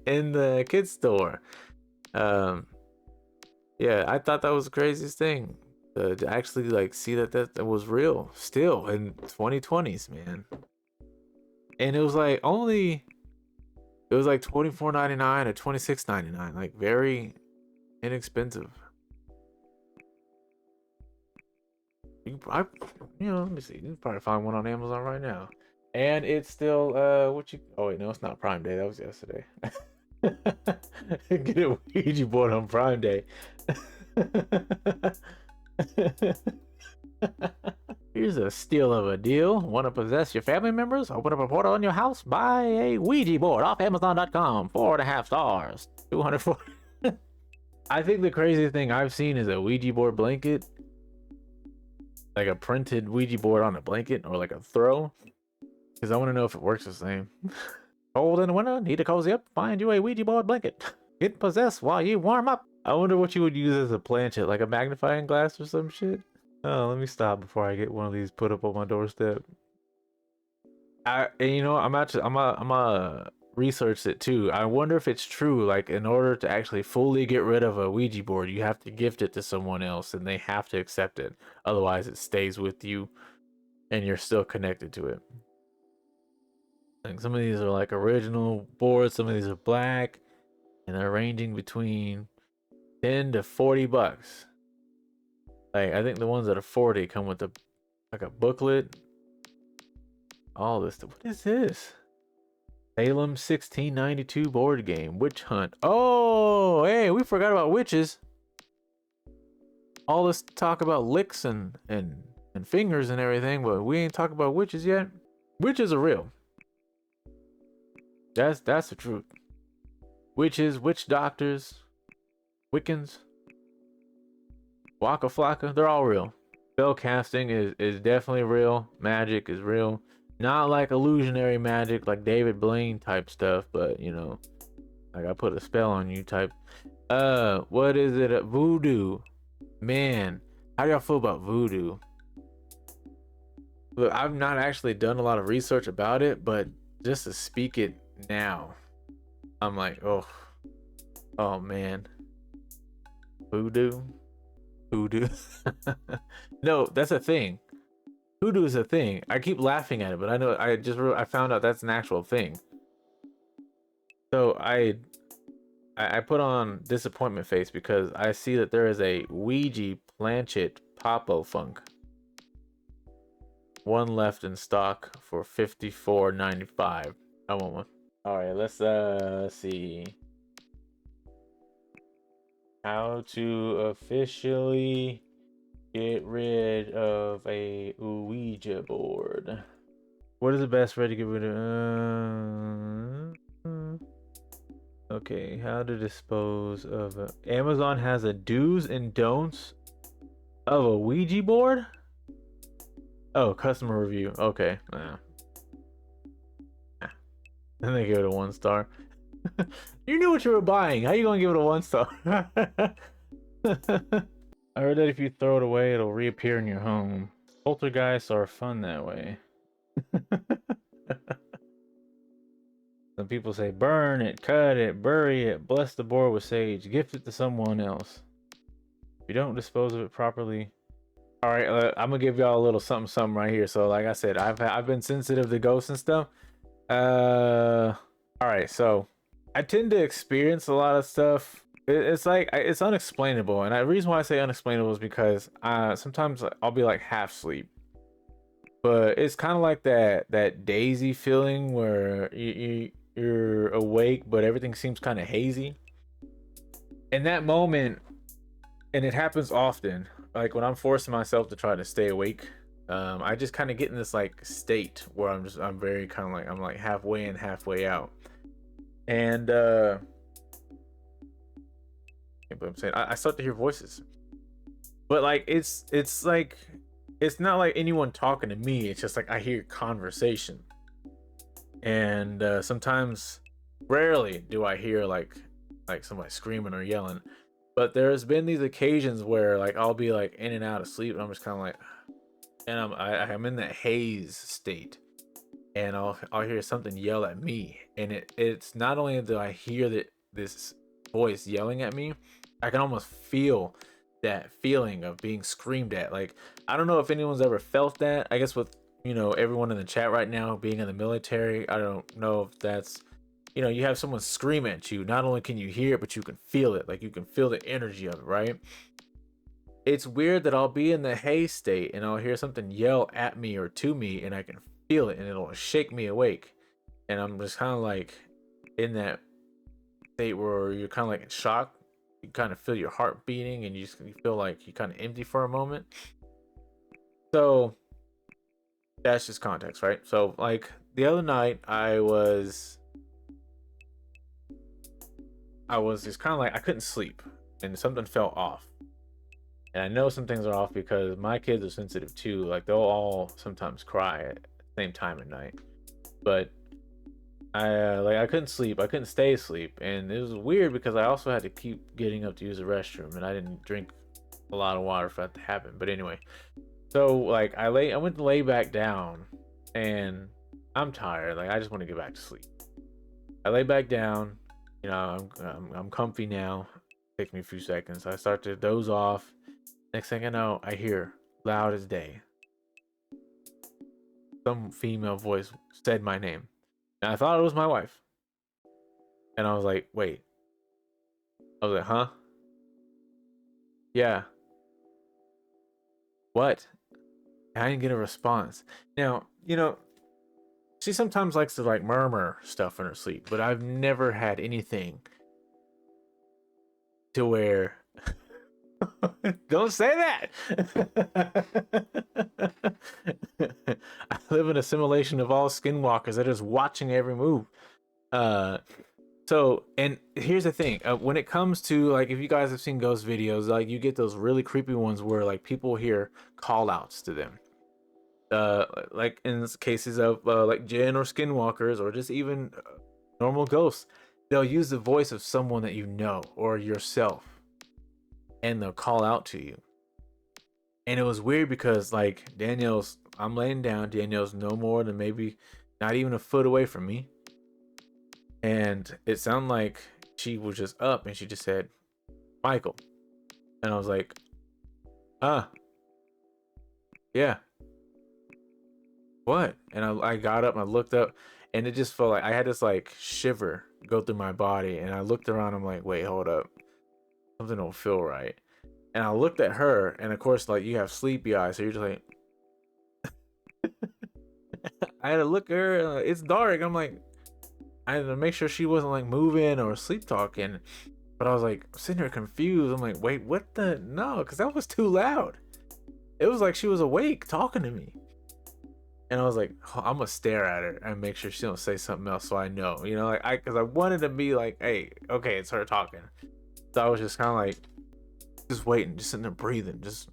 in the kids store. Yeah, I thought that was the craziest thing. To actually like see that was real still in 2020s, man. And it was like $24.99 or $26.99, like very inexpensive. Let me see. You can probably find one on Amazon right now. And it's still oh wait, no, it's not Prime Day. That was yesterday. Get a Ouija board on Prime Day. Here's a steal of a deal. Want to possess your family members? Open up a portal in your house? Buy a Ouija board off Amazon.com. 4.5 stars. 204. I think the craziest thing I've seen is a Ouija board blanket. Like a printed Ouija board on a blanket or like a throw. Because I want to know if it works the same. Cold in the winter? Need to cozy up? Find you a Ouija board blanket. Get possessed while you warm up. I wonder what you would use as a planchette, like a magnifying glass or some shit. Oh, let me stop before I get one of these put up on my doorstep. I'm a researched it too. I wonder if it's true. Like, in order to actually fully get rid of a Ouija board, you have to gift it to someone else, and they have to accept it. Otherwise, it stays with you, and you're still connected to it. Like, some of these are like original boards. Some of these are black, and they're ranging between 10 to 40 bucks. Like, I think the ones that are 40 come with like a booklet. All this stuff. What is this? Salem 1692 board game. Witch Hunt. Oh, hey, we forgot about witches. All this talk about licks and fingers and everything, but we ain't talking about witches yet. Witches are real. That's the truth. Witches, witch doctors, Wiccans, Waka Flocka, they're all real. Spell casting is definitely real. Magic is real. Not like illusionary magic, like David Blaine type stuff, but you know, like I put a spell on you type. What is it? Voodoo. Man, how do y'all feel about voodoo? Look, I've not actually done a lot of research about it, but just to speak it now, I'm like, oh man, voodoo. No, that's a thing. Hoodoo is a thing. I keep laughing at it, but I know I found out that's an actual thing. So I put on disappointment face because I see that there is a Ouija Planchet Popo Funk. One left in stock for $54.95. I want one. All right, let's see. How to officially get rid of a Ouija board. What is the best way to get rid of? Okay, how to dispose of Amazon has a do's and don'ts of a Ouija board? Oh, customer review. Okay. Then they give it a 1 star. You knew what you were buying. How you gonna give it a 1 star? I heard that if you throw it away, it'll reappear in your home. Poltergeists are fun that way. Some people say burn it, cut it, bury it, bless the board with sage, gift it to someone else. If you don't dispose of it properly. All right, I'm gonna give y'all a little something right here. So like I said, I've been sensitive to ghosts and stuff. All right, so I tend to experience a lot of stuff. It's like it's unexplainable, and the reason why I say unexplainable is because sometimes I'll be like half asleep, but it's kind of like that dazy feeling where you're awake but everything seems kind of hazy. In that moment, and it happens often, like when I'm forcing myself to try to stay awake, I just kind of get in this like state where I'm very kind of like I'm like halfway in, halfway out, and but I'm saying I start to hear voices, but like it's like it's not like anyone talking to me. It's just like I hear conversation, and sometimes, rarely do I hear like somebody screaming or yelling. But there's been these occasions where like I'll be like in and out of sleep, and I'm just kind of like, and I'm in that haze state, and I'll hear something yell at me, and it's not only do I hear this voice yelling at me, I can almost feel that feeling of being screamed at. Like, I don't know if anyone's ever felt that. I guess with, you know, everyone in the chat right now being in the military, I don't know if that's, you know, you have someone scream at you. Not only can you hear it, but you can feel it. Like, you can feel the energy of it, right? It's weird that I'll be in the haze state and I'll hear something yell at me or to me, and I can feel it, and it'll shake me awake. And I'm just kind of like in that state where you're kind of like in shock. You kind of feel your heart beating, and you feel like you're kind of empty for a moment. So that's just context, right? So like the other night, I was just kind of like I couldn't sleep, and something felt off. And I know some things are off because my kids are sensitive too. Like they'll all sometimes cry at the same time at night. But I couldn't sleep. I couldn't stay asleep, and it was weird because I also had to keep getting up to use the restroom, and I didn't drink a lot of water for that to happen. But anyway, so like I went to lay back down, and I'm tired. Like I just want to get back to sleep. I lay back down. You know, I'm comfy now. Takes me a few seconds. I start to doze off. Next thing I know, I hear loud as day. Some female voice said my name. And I thought it was my wife. And I was like, wait. I was like, huh? Yeah. What? And I didn't get a response. Now, you know, she sometimes likes to like murmur stuff in her sleep, but I've never had anything to where don't say that. I live in a simulation of all skinwalkers. They're just watching every move. Uh so and here's the thing. When it comes to like if you guys have seen ghost videos, like you get those really creepy ones where like people hear call outs to them. Like in cases of like jinn or skinwalkers or just even normal ghosts, they'll use the voice of someone that you know or yourself and they'll call out to you. And it was weird because like I'm laying down, Danielle's no more than maybe not even a foot away from me. And it sounded like she was just up and she just said, Michael. And I was like, yeah, what? And I got up and I looked up and it just felt like I had this like shiver go through my body. And I looked around, I'm like, wait, hold up. Something don't feel right. And I looked at her, and of course, like you have sleepy eyes, so you're just like, I had to look at her. It's dark. I'm like, I had to make sure she wasn't like moving or sleep talking. But I was like sitting there confused. I'm like, wait, what the? No, because that was too loud. It was like she was awake talking to me. And I was like, oh, I'm gonna stare at her and make sure she don't say something else, so I know, you know, like because I wanted to be like, hey, okay, it's her talking. So I was just kind of like, just waiting, just sitting there breathing, just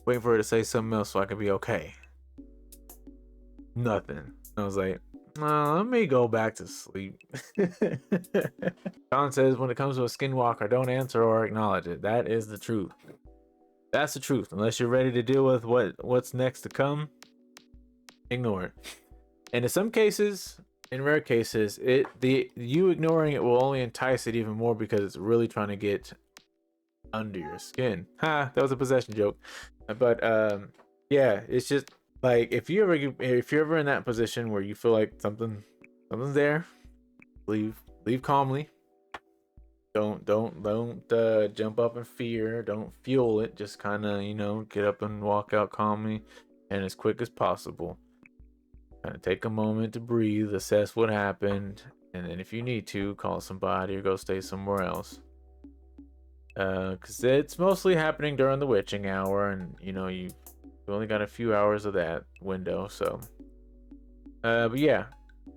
waiting for her to say something else so I could be okay. Nothing. I was like, let me go back to sleep. John says, when it comes to a skinwalker, don't answer or acknowledge it. That is the truth. That's the truth. Unless you're ready to deal with what's next to come, ignore it. And in some cases, in rare cases, you ignoring it will only entice it even more because it's really trying to get under your skin. Ha, that was a possession joke. But yeah, it's just like if you're ever in that position where you feel like something's there, leave calmly. Don't jump up in fear. Don't fuel it. Just kind of, you know, get up and walk out calmly and as quick as possible. Kind of take a moment to breathe, assess what happened, and then if you need to, call somebody or go stay somewhere else. Because it's mostly happening during the witching hour, and you know you've only got a few hours of that window. So, but yeah,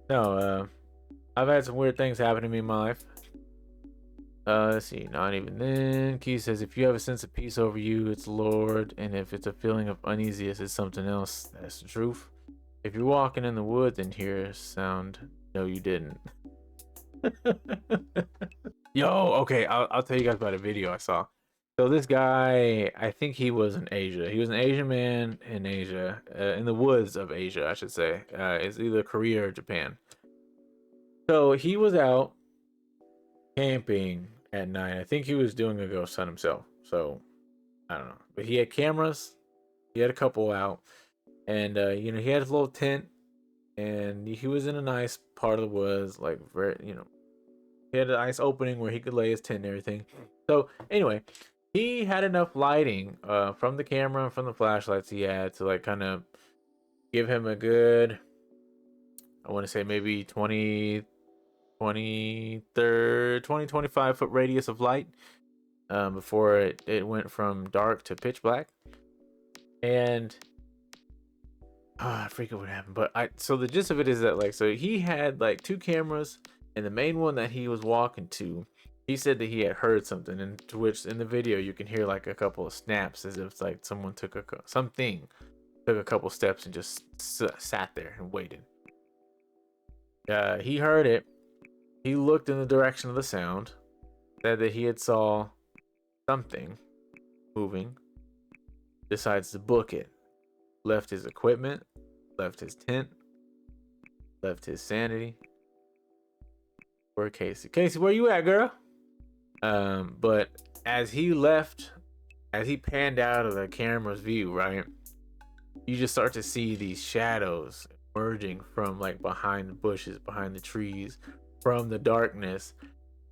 no, I've had some weird things happen to me in my life. Let's see, not even then. Key says if you have a sense of peace over you, it's Lord, and if it's a feeling of uneasiness, it's something else. That's the truth. If you're walking in the woods and hear a sound, no, you didn't. Yo, okay, I'll tell you guys about a video I saw. So this guy, I think he was in Asia. He was an Asian man in Asia, in the woods of Asia, I should say. It's either Korea or Japan. So he was out camping at night. I think he was doing a ghost hunt himself. So I don't know, but he had cameras. He had a couple out, and you know, he had his little tent, and he was in a nice part of the woods, like very, you know, he had a nice opening where he could lay his tent and everything. So anyway, he had enough lighting from the camera and from the flashlights he had to like kind of give him a good, I want to say maybe 25 foot radius of light before it went from dark to pitch black. And I forget what happened, but so the gist of it is that like, so he had like two cameras, and the main one that he was walking to, he said that he had heard something, and to which in the video you can hear like a couple of snaps as if it's like someone took a couple steps and just sat there and waited. He heard it. He looked in the direction of the sound, said that he had saw something moving, decides to book it, left his equipment, left his tent, left his sanity, for Casey. Casey, where you at, girl? But as he left, as he panned out of the camera's view, right, you just start to see these shadows emerging from like behind the bushes, behind the trees, from the darkness.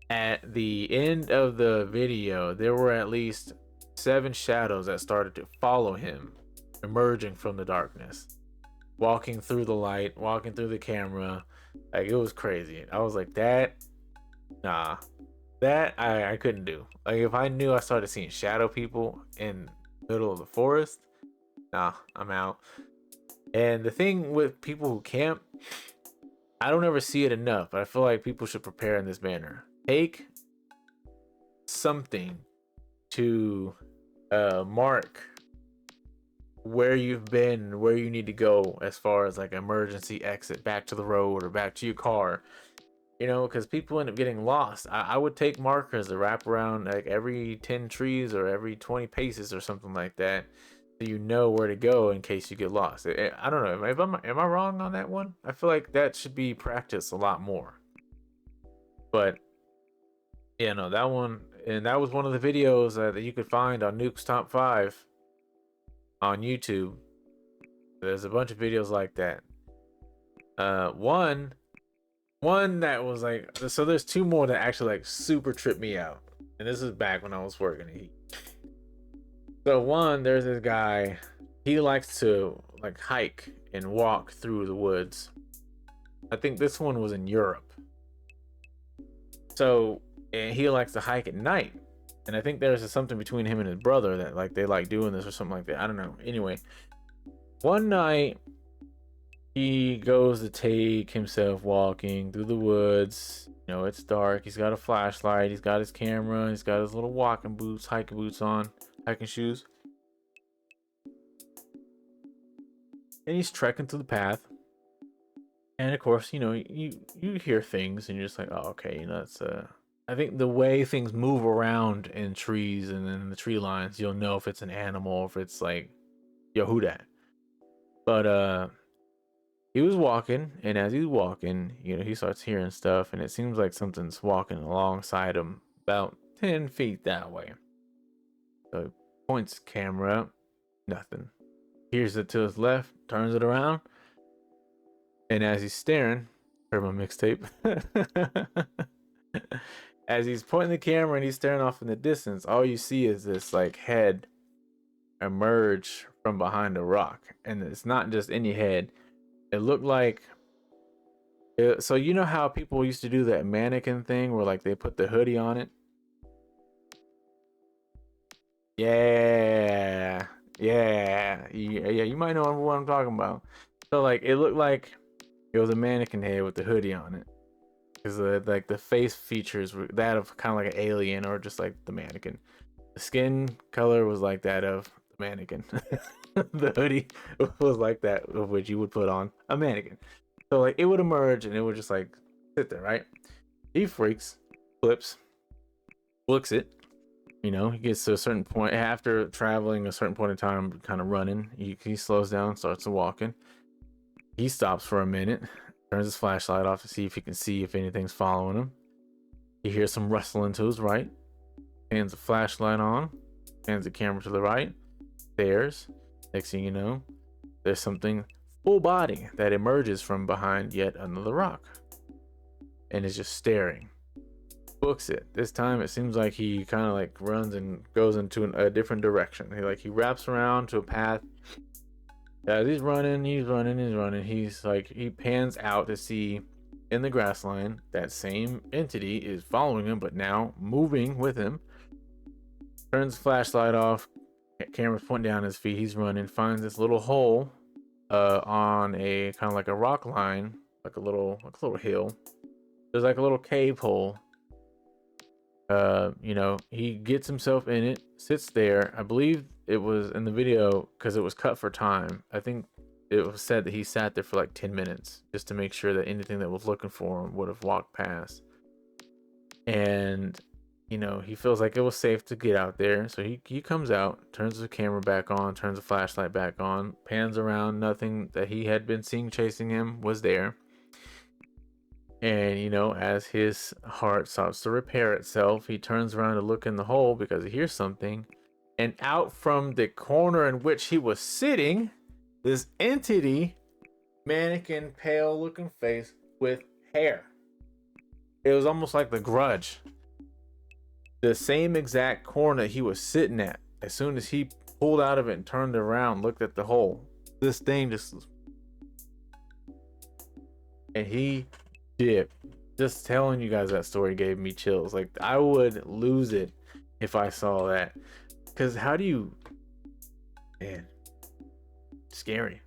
At the end of the video, there were at least 7 shadows that started to follow him, emerging from the darkness, walking through the light, walking through the camera. Like, it was crazy. I was like, that, nah, that I couldn't do. Like, if I knew I started seeing shadow people in the middle of the forest, nah, I'm out. And the thing with people who camp, I don't ever see it enough, but I feel like people should prepare in this manner. Take something to mark where you've been, where you need to go as far as like emergency exit back to the road or back to your car, you know, because people end up getting lost. I would take markers to wrap around like every 10 trees or every 20 paces or something like that, so you know where to go in case you get lost. I don't know, am I wrong on that one? I feel like that should be practiced a lot more. But yeah, no, that one, and that was one of the videos that you could find on Nuke's Top 5 on YouTube. There's a bunch of videos like that. One that was like, so there's 2 more that actually like super tripped me out, and this is back when I was working at Heat. So one, there's this guy, he likes to like hike and walk through the woods. I think this one was in Europe. So, and he likes to hike at night. And I think there's something between him and his brother that like they like doing this or something like that. I don't know. Anyway, one night he goes to take himself walking through the woods. You know, it's dark. He's got a flashlight. He's got his camera. He's got his little walking boots, hiking boots on, hiking shoes. And he's trekking through the path. And of course, you know, you hear things and you're just like, oh, okay, you know, that's I think the way things move around in trees and in the tree lines, you'll know if it's an animal or if it's like, yo, who that? But he was walking, and as he's walking, you know, he starts hearing stuff, and it seems like something's walking alongside him about 10 feet that way. So he points the camera up, nothing. Hears it to his left, turns it around, and as he's staring, heard my mixtape. As he's pointing the camera and he's staring off in the distance, all you see is this like head emerge from behind a rock, and it's not just any head. It looked like so you know how people used to do that mannequin thing where like they put the hoodie on it. Yeah, you might know what I'm talking about. So like it looked like it was a mannequin head with the hoodie on it, because like the face features were that of kind of like an alien or just like the mannequin. The skin color was like that of the mannequin. The hoodie was like that of which you would put on a mannequin. So like it would emerge and it would just like sit there, right? He freaks, flips, looks it. You know, he gets to a certain point after traveling a certain point in time, kind of running. He slows down, starts to walking. He stops for a minute, turns his flashlight off to see if he can see if anything's following him. He hears some rustling to his right, hands the flashlight on, hands the camera to the right, stares. Next thing you know, there's something full body that emerges from behind yet another rock and is just staring. Books it. This time it seems like he kind of like runs and goes into a different direction. He wraps around to a path. As he's running, he's like, he pans out to see in the grass line that same entity is following him, but now moving with him. Turns the flashlight off, camera's pointing down his feet. He's running, finds this little hole on a kind of like a rock line, like a little hill. There's like a little cave hole. You know, he gets himself in it, sits there. I believe it was in the video because it was cut for time. I think it was said that he sat there for like 10 minutes just to make sure that anything that was looking for him would have walked past. And you know, he feels like it was safe to get out there, so he comes out, turns the camera back on, turns the flashlight back on, pans around. Nothing that he had been seeing chasing him was there. And, you know, as his heart starts to repair itself, he turns around to look in the hole because he hears something. And out from the corner in which he was sitting, this entity, mannequin, pale looking face with hair. It was almost like the Grudge. The same exact corner he was sitting at. As soon as he pulled out of it and turned around, looked at the hole, this thing just. And he dipped. Just telling you guys that story gave me chills. Like, I would lose it if I saw that. Because how do you. Man. Scary.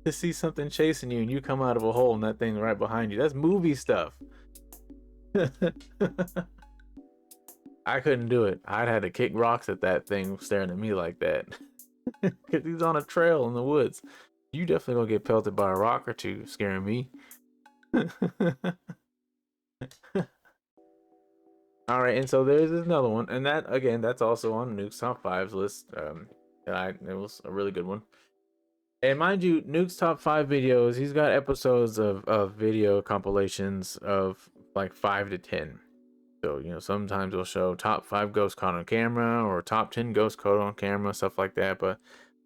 To see something chasing you and you come out of a hole and that thing right behind you. That's movie stuff. I couldn't do it. I'd had to kick rocks at that thing staring at me like that. Because he's on a trail in the woods. You definitely gonna get pelted by a rock or two scaring me. All right, and so there's another one, and that again, that's also on Nuke's top fives list. It was a really good one. And mind you, Nuke's top 5 videos, he's got episodes of video compilations of like 5 to 10. So, you know, sometimes he'll show top 5 ghosts caught on camera or top 10 ghosts caught on camera, stuff like that. But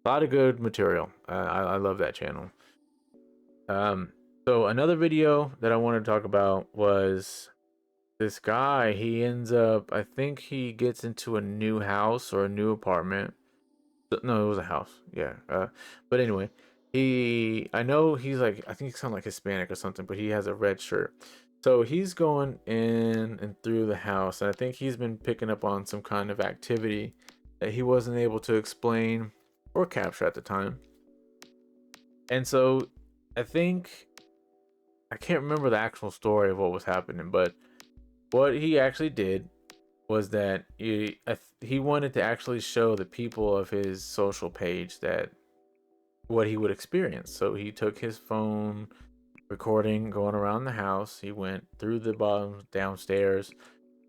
a lot of good material. I love that channel. So another video that I wanted to talk about was this guy. He ends up, I think he gets into a new house or a new apartment. No, it was a house. Yeah. But anyway, I know he's like, I think he sounds like Hispanic or something, but he has a red shirt. So he's going in and through the house, and I think he's been picking up on some kind of activity that he wasn't able to explain or capture at the time. And so I think, I can't remember the actual story of what was happening, but what he actually did was that he wanted to actually show the people of his social page that what he would experience. So he took his phone recording going around the house. He went through the bottom downstairs,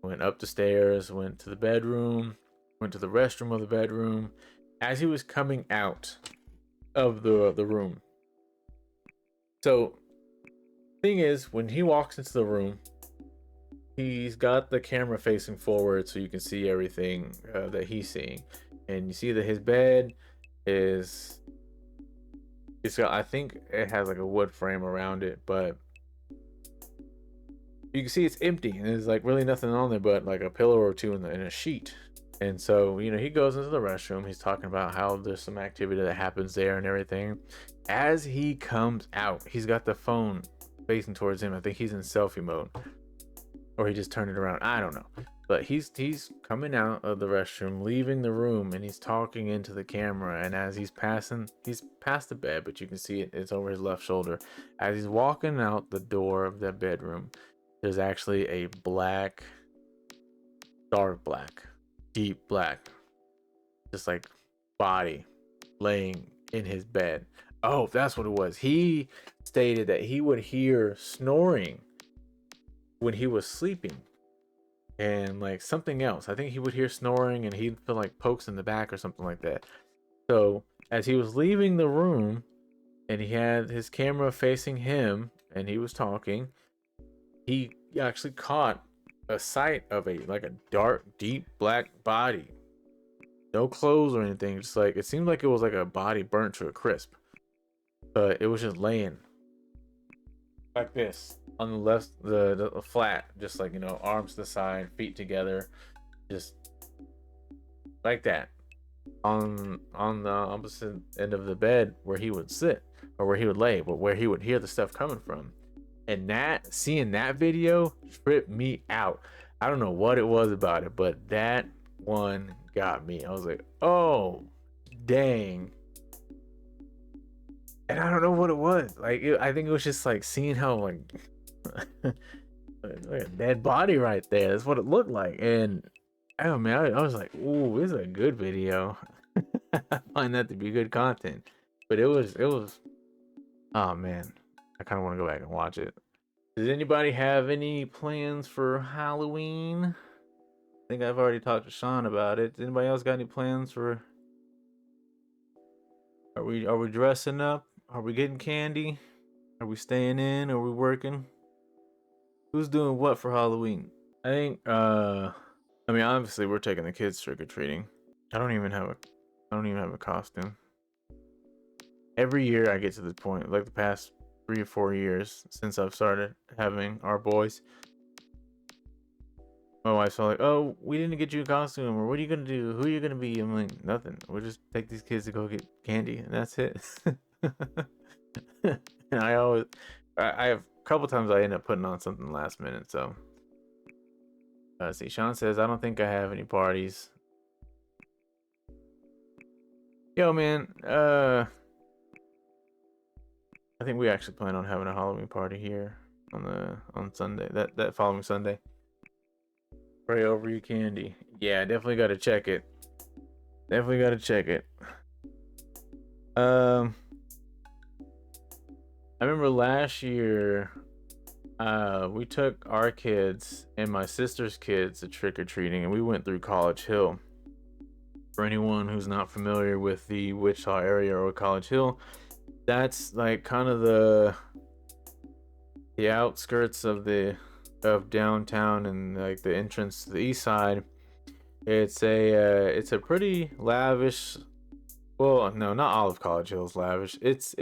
went up the stairs, went to the bedroom, went to the restroom of the bedroom. As he was coming out of the room. So thing is, when he walks into the room, he's got the camera facing forward so you can see everything that he's seeing, and you see that his bed is, it's got, I think it has like a wood frame around it, but you can see it's empty and there's like really nothing on there but like a pillow or two in a sheet. And so, you know, he goes into the restroom, he's talking about how there's some activity that happens there and everything. As he comes out, he's got the phone facing towards him. I think he's in selfie mode, or he just turned it around, I don't know. But he's coming out of the restroom, leaving the room, and he's talking into the camera. And as he's past the bed, but you can see it's over his left shoulder. As he's walking out the door of that bedroom, there's actually a black, dark black, deep black, just like body laying in his bed. Oh, that's what it was. He stated that he would hear snoring when he was sleeping, and like something else. I think he would hear snoring and he'd feel like pokes in the back or something like that. So as he was leaving the room and he had his camera facing him and he was talking, he actually caught a sight of a dark, deep black body. No clothes or anything, just like it seemed like it was like a body burnt to a crisp. But it was just laying like this on the left, the flat, just like, you know, arms to the side, feet together, just like that, on the opposite end of the bed where he would sit or where he would lay, but where he would hear the stuff coming from. And that, seeing that video tripped me out. I don't know what it was about it, but that one got me. I was like, oh dang. And I don't know what it was. Like I think it was just like seeing how like a dead body right there. That's what it looked like. And oh man, I was like, ooh, this is a good video. I find that to be good content. But it was, oh man, I kind of want to go back and watch it. Does anybody have any plans for Halloween? I think I've already talked to Sean about it. Does anybody else got any plans for? Are we dressing up? Are we getting candy? Are we staying in? Are we working? Who's doing what for Halloween? I think I mean obviously we're taking the kids trick or treating. I don't even have a costume. Every year I get to this point, like the past 3 or 4 years since I've started having our boys. My wife's all like, "Oh, we didn't get you a costume, or what are you gonna do? Who are you gonna be?" I'm like, "Nothing. We'll just take these kids to go get candy, and that's it." And I have a couple times I end up putting on something last minute. So, see, Sean says, "I don't think I have any parties." Yo, man, I think we actually plan on having a Halloween party here on Sunday. That following Sunday. Pray over your candy. Yeah, definitely got to check it. Definitely got to check it. I remember last year, we took our kids and my sister's kids to trick or treating, and we went through College Hill. For anyone who's not familiar with the Wichita area or College Hill, that's like kind of the outskirts of downtown and like the entrance to the east side. It's a pretty lavish. Well, no, not all of College Hill is lavish. It's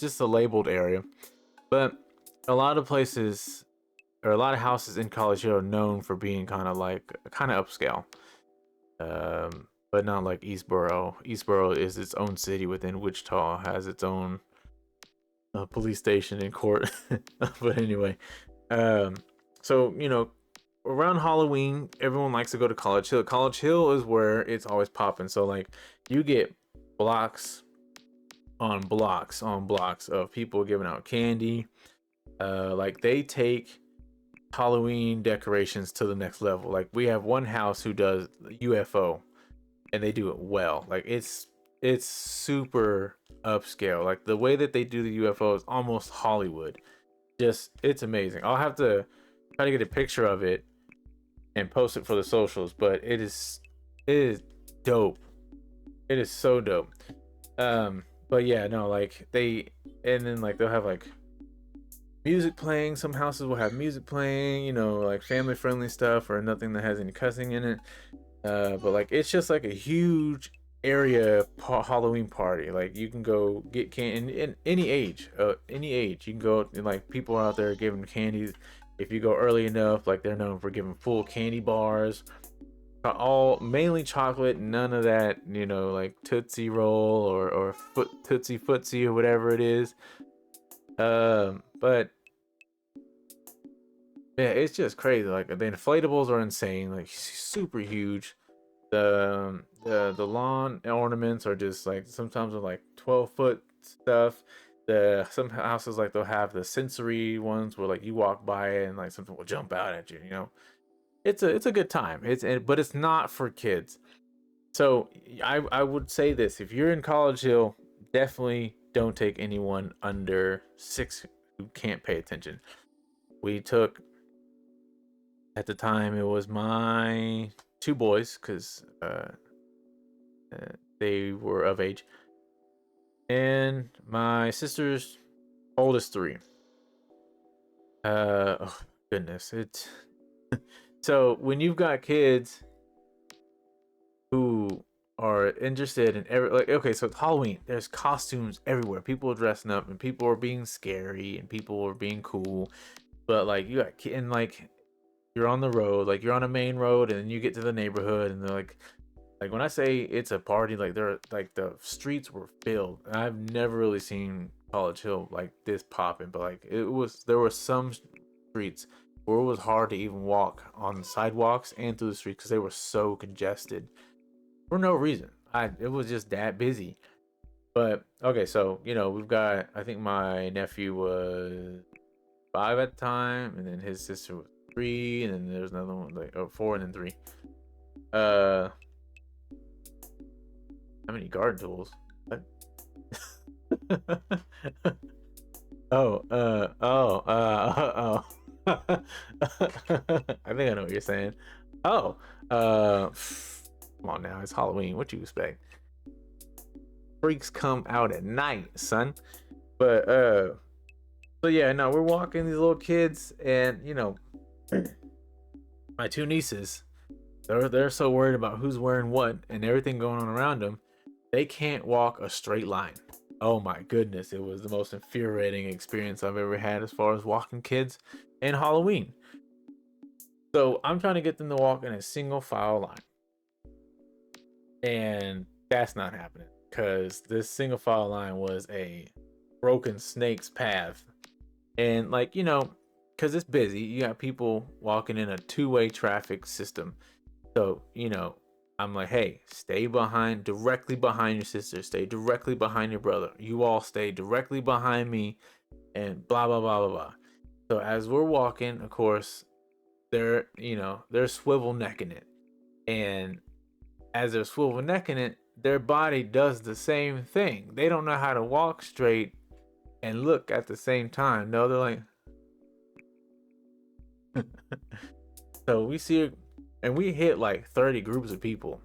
just a labeled area, but a lot of places or a lot of houses in College Hill are known for being kind of upscale. But not like Eastboro. Eastboro is its own city within Wichita, has its own police station and court. But anyway, um, so around Halloween, everyone likes to go to College Hill. College Hill is where it's always popping. So like, you get blocks on blocks on blocks of people giving out candy. Like they take Halloween decorations to the next level. Like we have one house who does UFO, and they do it well. Like it's super upscale. Like the way that they do the UFO is almost Hollywood. Just it's amazing. I'll have to try to get a picture of it and post it for the socials, but it is dope. It is so dope. But yeah, no, like and then like they'll have like music playing. Some houses will have music playing, like family friendly stuff or nothing that has any cussing in it. But like it's just like a huge area Halloween party. Like you can go get candy in any age, you can go, and like people are out there giving candies. If you go early enough, like they're known for giving full candy bars, all mainly chocolate, none of that, like Tootsie Roll or Tootsie Footsie or whatever it is. But yeah, it's just crazy. Like the inflatables are insane, like super huge. The lawn ornaments are just like sometimes with like 12-foot stuff. Some houses like they'll have the sensory ones where like you walk by it and like something will jump out at you. It's a good time. But it's not for kids. So I would say this: if you're in College Hill, definitely don't take anyone under 6 who can't pay attention. We took, at the time, it was my 2 boys because they were of age, and my sister's oldest 3. Oh goodness, it's so when you've got kids who are interested in okay, so it's Halloween, there's costumes everywhere, people are dressing up and people are being scary and people are being cool, but like you got and like you're on the road, like you're on a main road, and then you get to the neighborhood and they're like when I say it's a party, like they're like the streets were filled. I've never really seen College Hill like this popping, but like there were some streets where it was hard to even walk on the sidewalks and through the streets because they were so congested for no reason. It was just that busy. But okay, so we've got, I think my nephew was 5 at the time, and then his sister was 3, and then there's another one like 4 and then 3. How many garden tools? What? Oh, oh. I think I know what you're saying. Oh, come on now, it's Halloween. What you expect? Freaks come out at night, son. But so yeah, no, we're walking these little kids, and my two nieces, they're so worried about who's wearing what and everything going on around them, they can't walk a straight line. Oh my goodness, it was the most infuriating experience I've ever had as far as walking kids and Halloween. So I'm trying to get them to walk in a single file line, and that's not happening because this single file line was a broken snake's path. And like, because it's busy, you got people walking in a two-way traffic system. So, I'm like, hey, stay directly behind your sister, stay directly behind your brother. You all stay directly behind me, and blah, blah, blah, blah, blah. So as we're walking, of course, they're swivel necking it. And as they're swivel necking it, their body does the same thing. They don't know how to walk straight and look at the same time. No, they're like, so we see it, and we hit like 30 groups of people.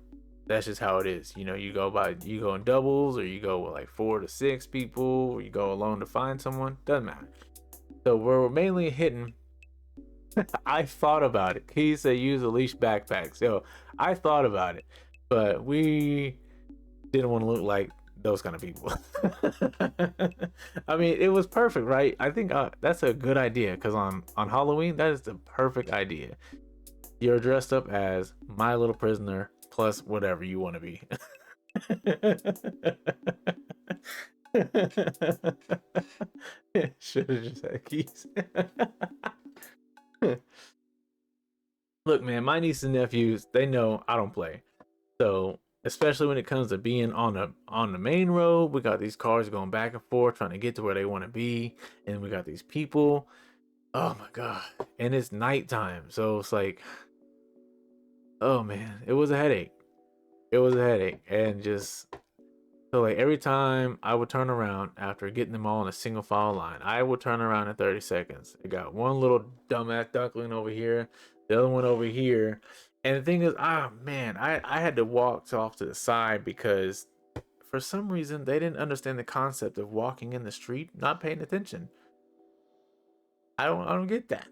That's just how it is. You go in doubles, or you go with like 4 to 6 people, or you go alone to find someone. Doesn't matter. So we're mainly hitting. I thought about it. He said use a leash backpack. So I thought about it, but we didn't want to look like those kind of people. I mean, it was perfect, right? I think that's a good idea, because on Halloween, that is the perfect idea. You're dressed up as my little prisoner plus whatever you want to be. Should have just had keys. Look, man, my nieces and nephews, they know I don't play. So, especially when it comes to being on the main road, we got these cars going back and forth trying to get to where they want to be, and we got these people. Oh my god. And it's nighttime. So it's like, oh man, it was a headache. It was a headache. And just so like every time I would turn around after getting them all in a single file line, I would turn around in 30 seconds. I got one little dumbass duckling over here, the other one over here. And the thing is, man, I had to walk off to the side because for some reason they didn't understand the concept of walking in the street, not paying attention. I don't get that.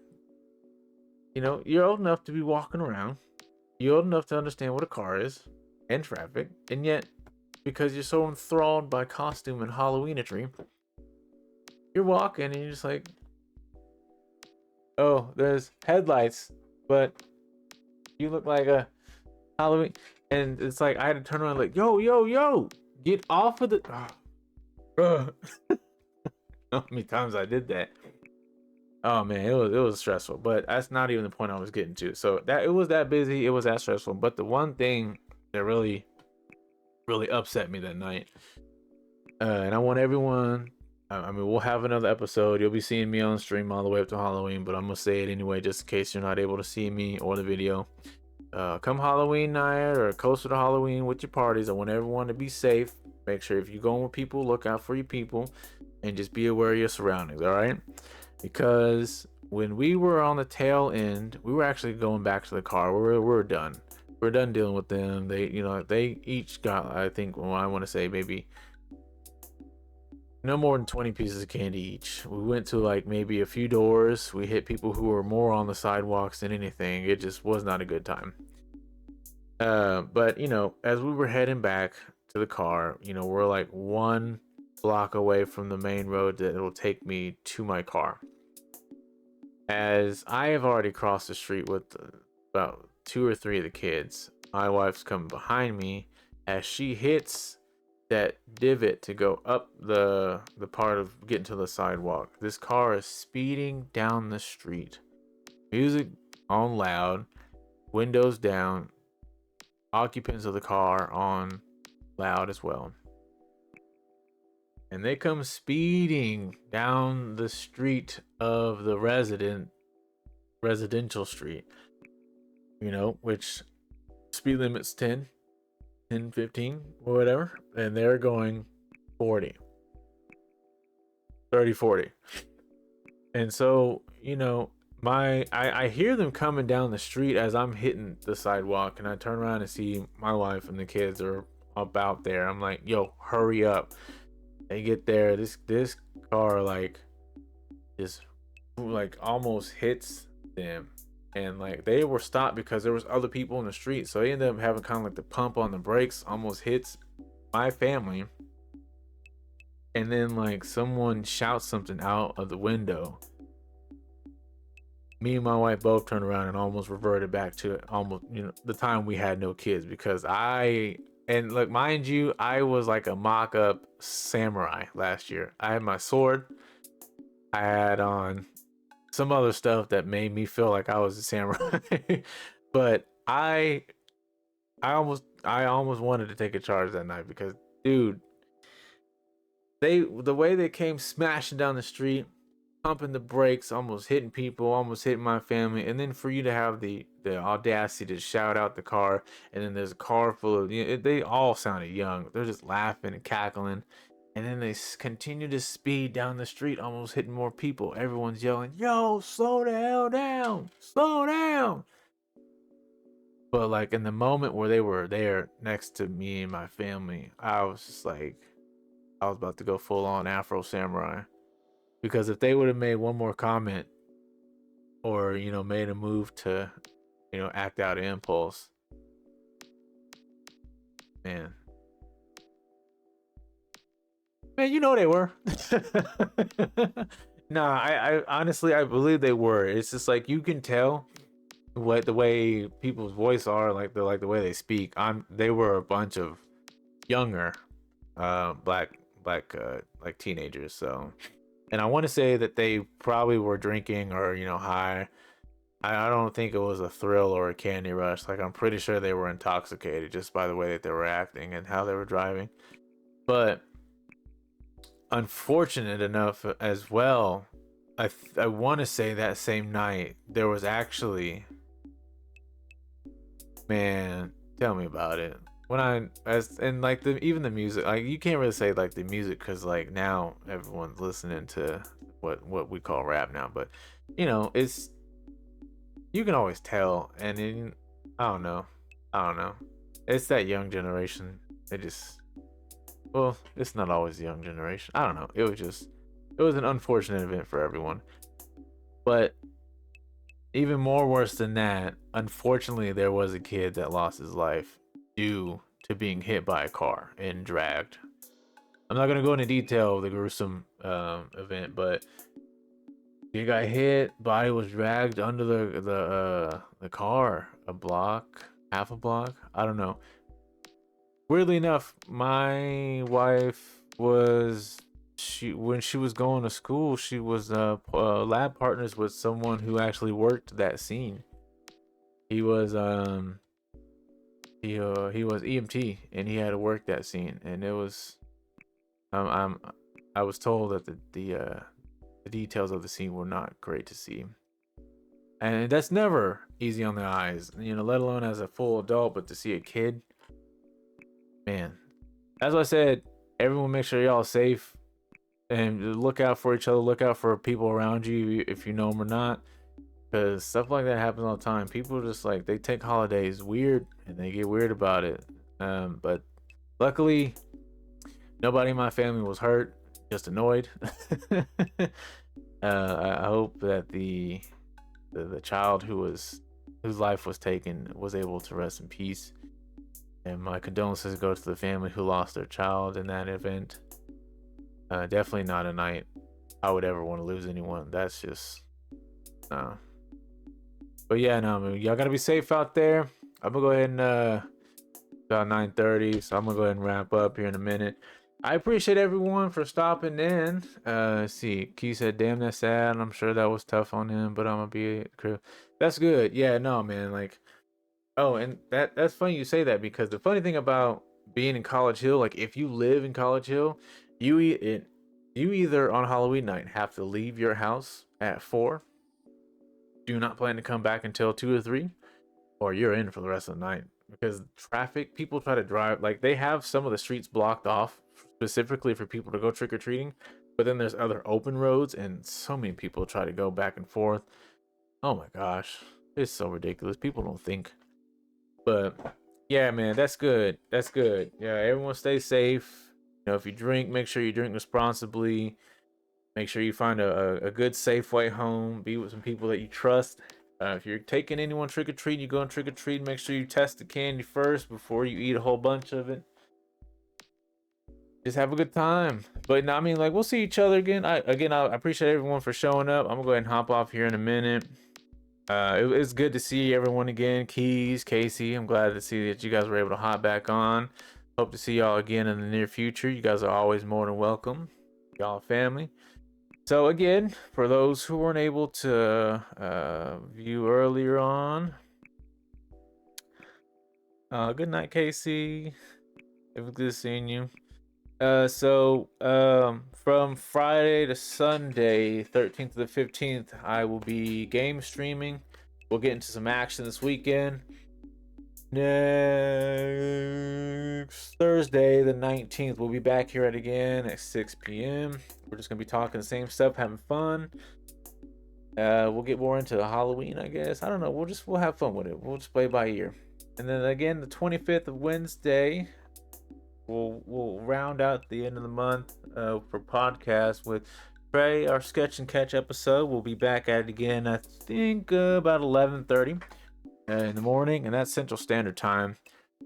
You're old enough to be walking around. You're old enough to understand what a car is and traffic, and yet because you're so enthralled by costume and Halloweenetry, you're walking and you're just like, oh, there's headlights, but you look like a Halloween. And it's like I had to turn around like, yo, get off of the. How many times I did that? Oh man, it was stressful, but that's not even the point I was getting to. So that it was that busy, it was that stressful. But the one thing that really upset me that night, and I want everyone. I mean, we'll have another episode. You'll be seeing me on stream all the way up to Halloween, but I'm gonna say it anyway, just in case you're not able to see me or the video. Come Halloween night or closer to Halloween with your parties, I want everyone to be safe. Make sure if you're going with people, look out for your people, and just be aware of your surroundings. All right. Because when we were on the tail end, we were actually going back to the car. We're done. We're done dealing with them. They each got, I think, well, I want to say maybe no more than 20 pieces of candy each. We went to like maybe a few doors. We hit people who were more on the sidewalks than anything. It just was not a good time. But as we were heading back to the car, we're like 1 block away from the main road that will take me to my car. As I have already crossed the street with about 2 or 3 of the kids, my wife's coming behind me. As she hits that divot to go up the part of getting to the sidewalk, this car is speeding down the street, music on loud, windows down, occupants of the car on loud as well. And they come speeding down the street of the residential street, which speed limit's 10, 15, or whatever. And they're going 40, 30, 40. And so, I hear them coming down the street as I'm hitting the sidewalk, and I turn around and see my wife and the kids are about there. I'm like, yo, hurry up. They get there, this car like just like almost hits them, and like they were stopped because there was other people in the street, so they ended up having kind of like the pump on the brakes, almost hits my family. And then like someone shouts something out of the window. Me and my wife both turned around and almost reverted back to almost, the time we had no kids, because and look, mind you, I was like a mock-up samurai last year. I had my sword, I had on some other stuff that made me feel like I was a samurai. But I almost wanted to take a charge that night because, dude, the way they came smashing down the street, pumping the brakes, almost hitting people, almost hitting my family, and then for you to have the audacity to shout out the car, and then there's a car full of, they all sounded young. They're just laughing and cackling, and then they continue to speed down the street, almost hitting more people. Everyone's yelling, "Yo, slow the hell down, slow down!" But like in the moment where they were there next to me and my family, I was just like, I was about to go full on Afro Samurai. Because if they would have made one more comment, or made a move to act out impulse, man, they were. Nah, I honestly, I believe they were. It's just like you can tell what the way people's voice are, like the way they speak. They were a bunch of younger black like teenagers. So, and I want to say that they probably were drinking or high. I don't think it was a thrill or a candy rush. Like, I'm pretty sure they were intoxicated just by the way that they were acting and how they were driving. But unfortunate enough as well, I want to say that same night there was actually, man, tell me about it. When I as and like the even the music, like you can't really say like the music because like now everyone's listening to what we call rap now, but it's, you can always tell. And then I don't know, it's that young generation. They just, well, it's not always the young generation. I don't know, it was an unfortunate event for everyone. But even more worse than that, unfortunately there was a kid that lost his life due to being hit by a car and dragged. I'm not going to go into detail of the gruesome event, but he got hit, body was dragged under the car, a block, half a block. I don't know. Weirdly enough, my wife was, she when she was going to school, she was lab partners with someone who actually worked that scene. He was he was EMT, and he had to work that scene, and it was, I'm I was told that the details of the scene were not great to see. And that's never easy on the eyes, let alone as a full adult. But to see a kid, man, as I said, everyone make sure y'all safe and look out for each other. Look out for people around you if you know them or not, because stuff like that happens all the time. People just like, they take holidays weird and they get weird about it. But luckily, nobody in my family was hurt, just annoyed. I hope that the child whose life was taken was able to rest in peace. And my condolences go to the family who lost their child in that event. Definitely not a night I would ever want to lose anyone. That's just, but yeah, no, I mean, y'all gotta be safe out there. I'm gonna go ahead and about 9:30, so I'm gonna go ahead and wrap up here in a minute. I appreciate everyone for stopping in. Let's see, Key said, "Damn, that's sad." I'm sure that was tough on him, but I'm gonna be crew. That's good. Yeah, no, man. Like, oh, and that's funny you say that, because the funny thing about being in College Hill, like if you live in College Hill, you either on Halloween night have to leave your house at 4, do not plan to come back until 2 or 3, or you're in for the rest of the night, because traffic, people try to drive, like they have some of the streets blocked off specifically for people to go trick-or-treating, but then there's other open roads, and so many people try to go back and forth. Oh my gosh, it's so ridiculous. People don't think. But yeah, man, that's good, yeah, everyone stay safe. You know, if you drink, make sure you drink responsibly. Make sure you find a good, safe way home. Be with some people that you trust. If you're taking anyone trick or treat, you go and trick or treat. Make sure you test the candy first before you eat a whole bunch of it. Just have a good time. But no, I mean, like, we'll see each other again. I appreciate everyone for showing up. I'm gonna go ahead and hop off here in a minute. It's good to see everyone again. Keys, Casey, I'm glad to see that you guys were able to hop back on. Hope to see y'all again in the near future. You guys are always more than welcome. Y'all family. So again, for those who weren't able to view earlier on, good night, Casey. It was good seeing you. From Friday to Sunday, 13th to the 15th, I will be game streaming. We'll get into some action this weekend. Next Thursday, the 19th, we'll be back here again at 6 p.m. We're just gonna be talking the same stuff, having fun. We'll get more into Halloween, I guess. I don't know. We'll have fun with it. We'll just play by ear. And then again, the 25th of Wednesday, we'll round out the end of the month for podcast with Trey, our sketch and catch episode. We'll be back at it again, I think about 11:30 in the morning, and that's Central Standard Time.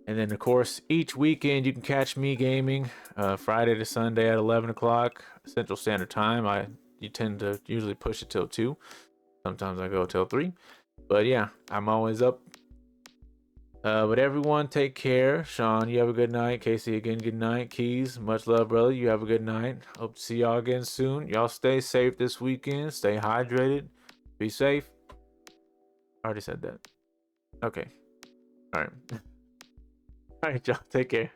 And then of course each weekend you can catch me gaming Friday to Sunday at 11 o'clock Central Standard Time. You tend to usually push it till 2. Sometimes I go till 3. But yeah, I'm always up. But everyone, take care. Sean, you have a good night. Casey, again, good night. Keys, much love, brother. You have a good night. Hope to see y'all again soon. Y'all stay safe this weekend. Stay hydrated. Be safe. I already said that. Okay. All right. All right, y'all. Take care.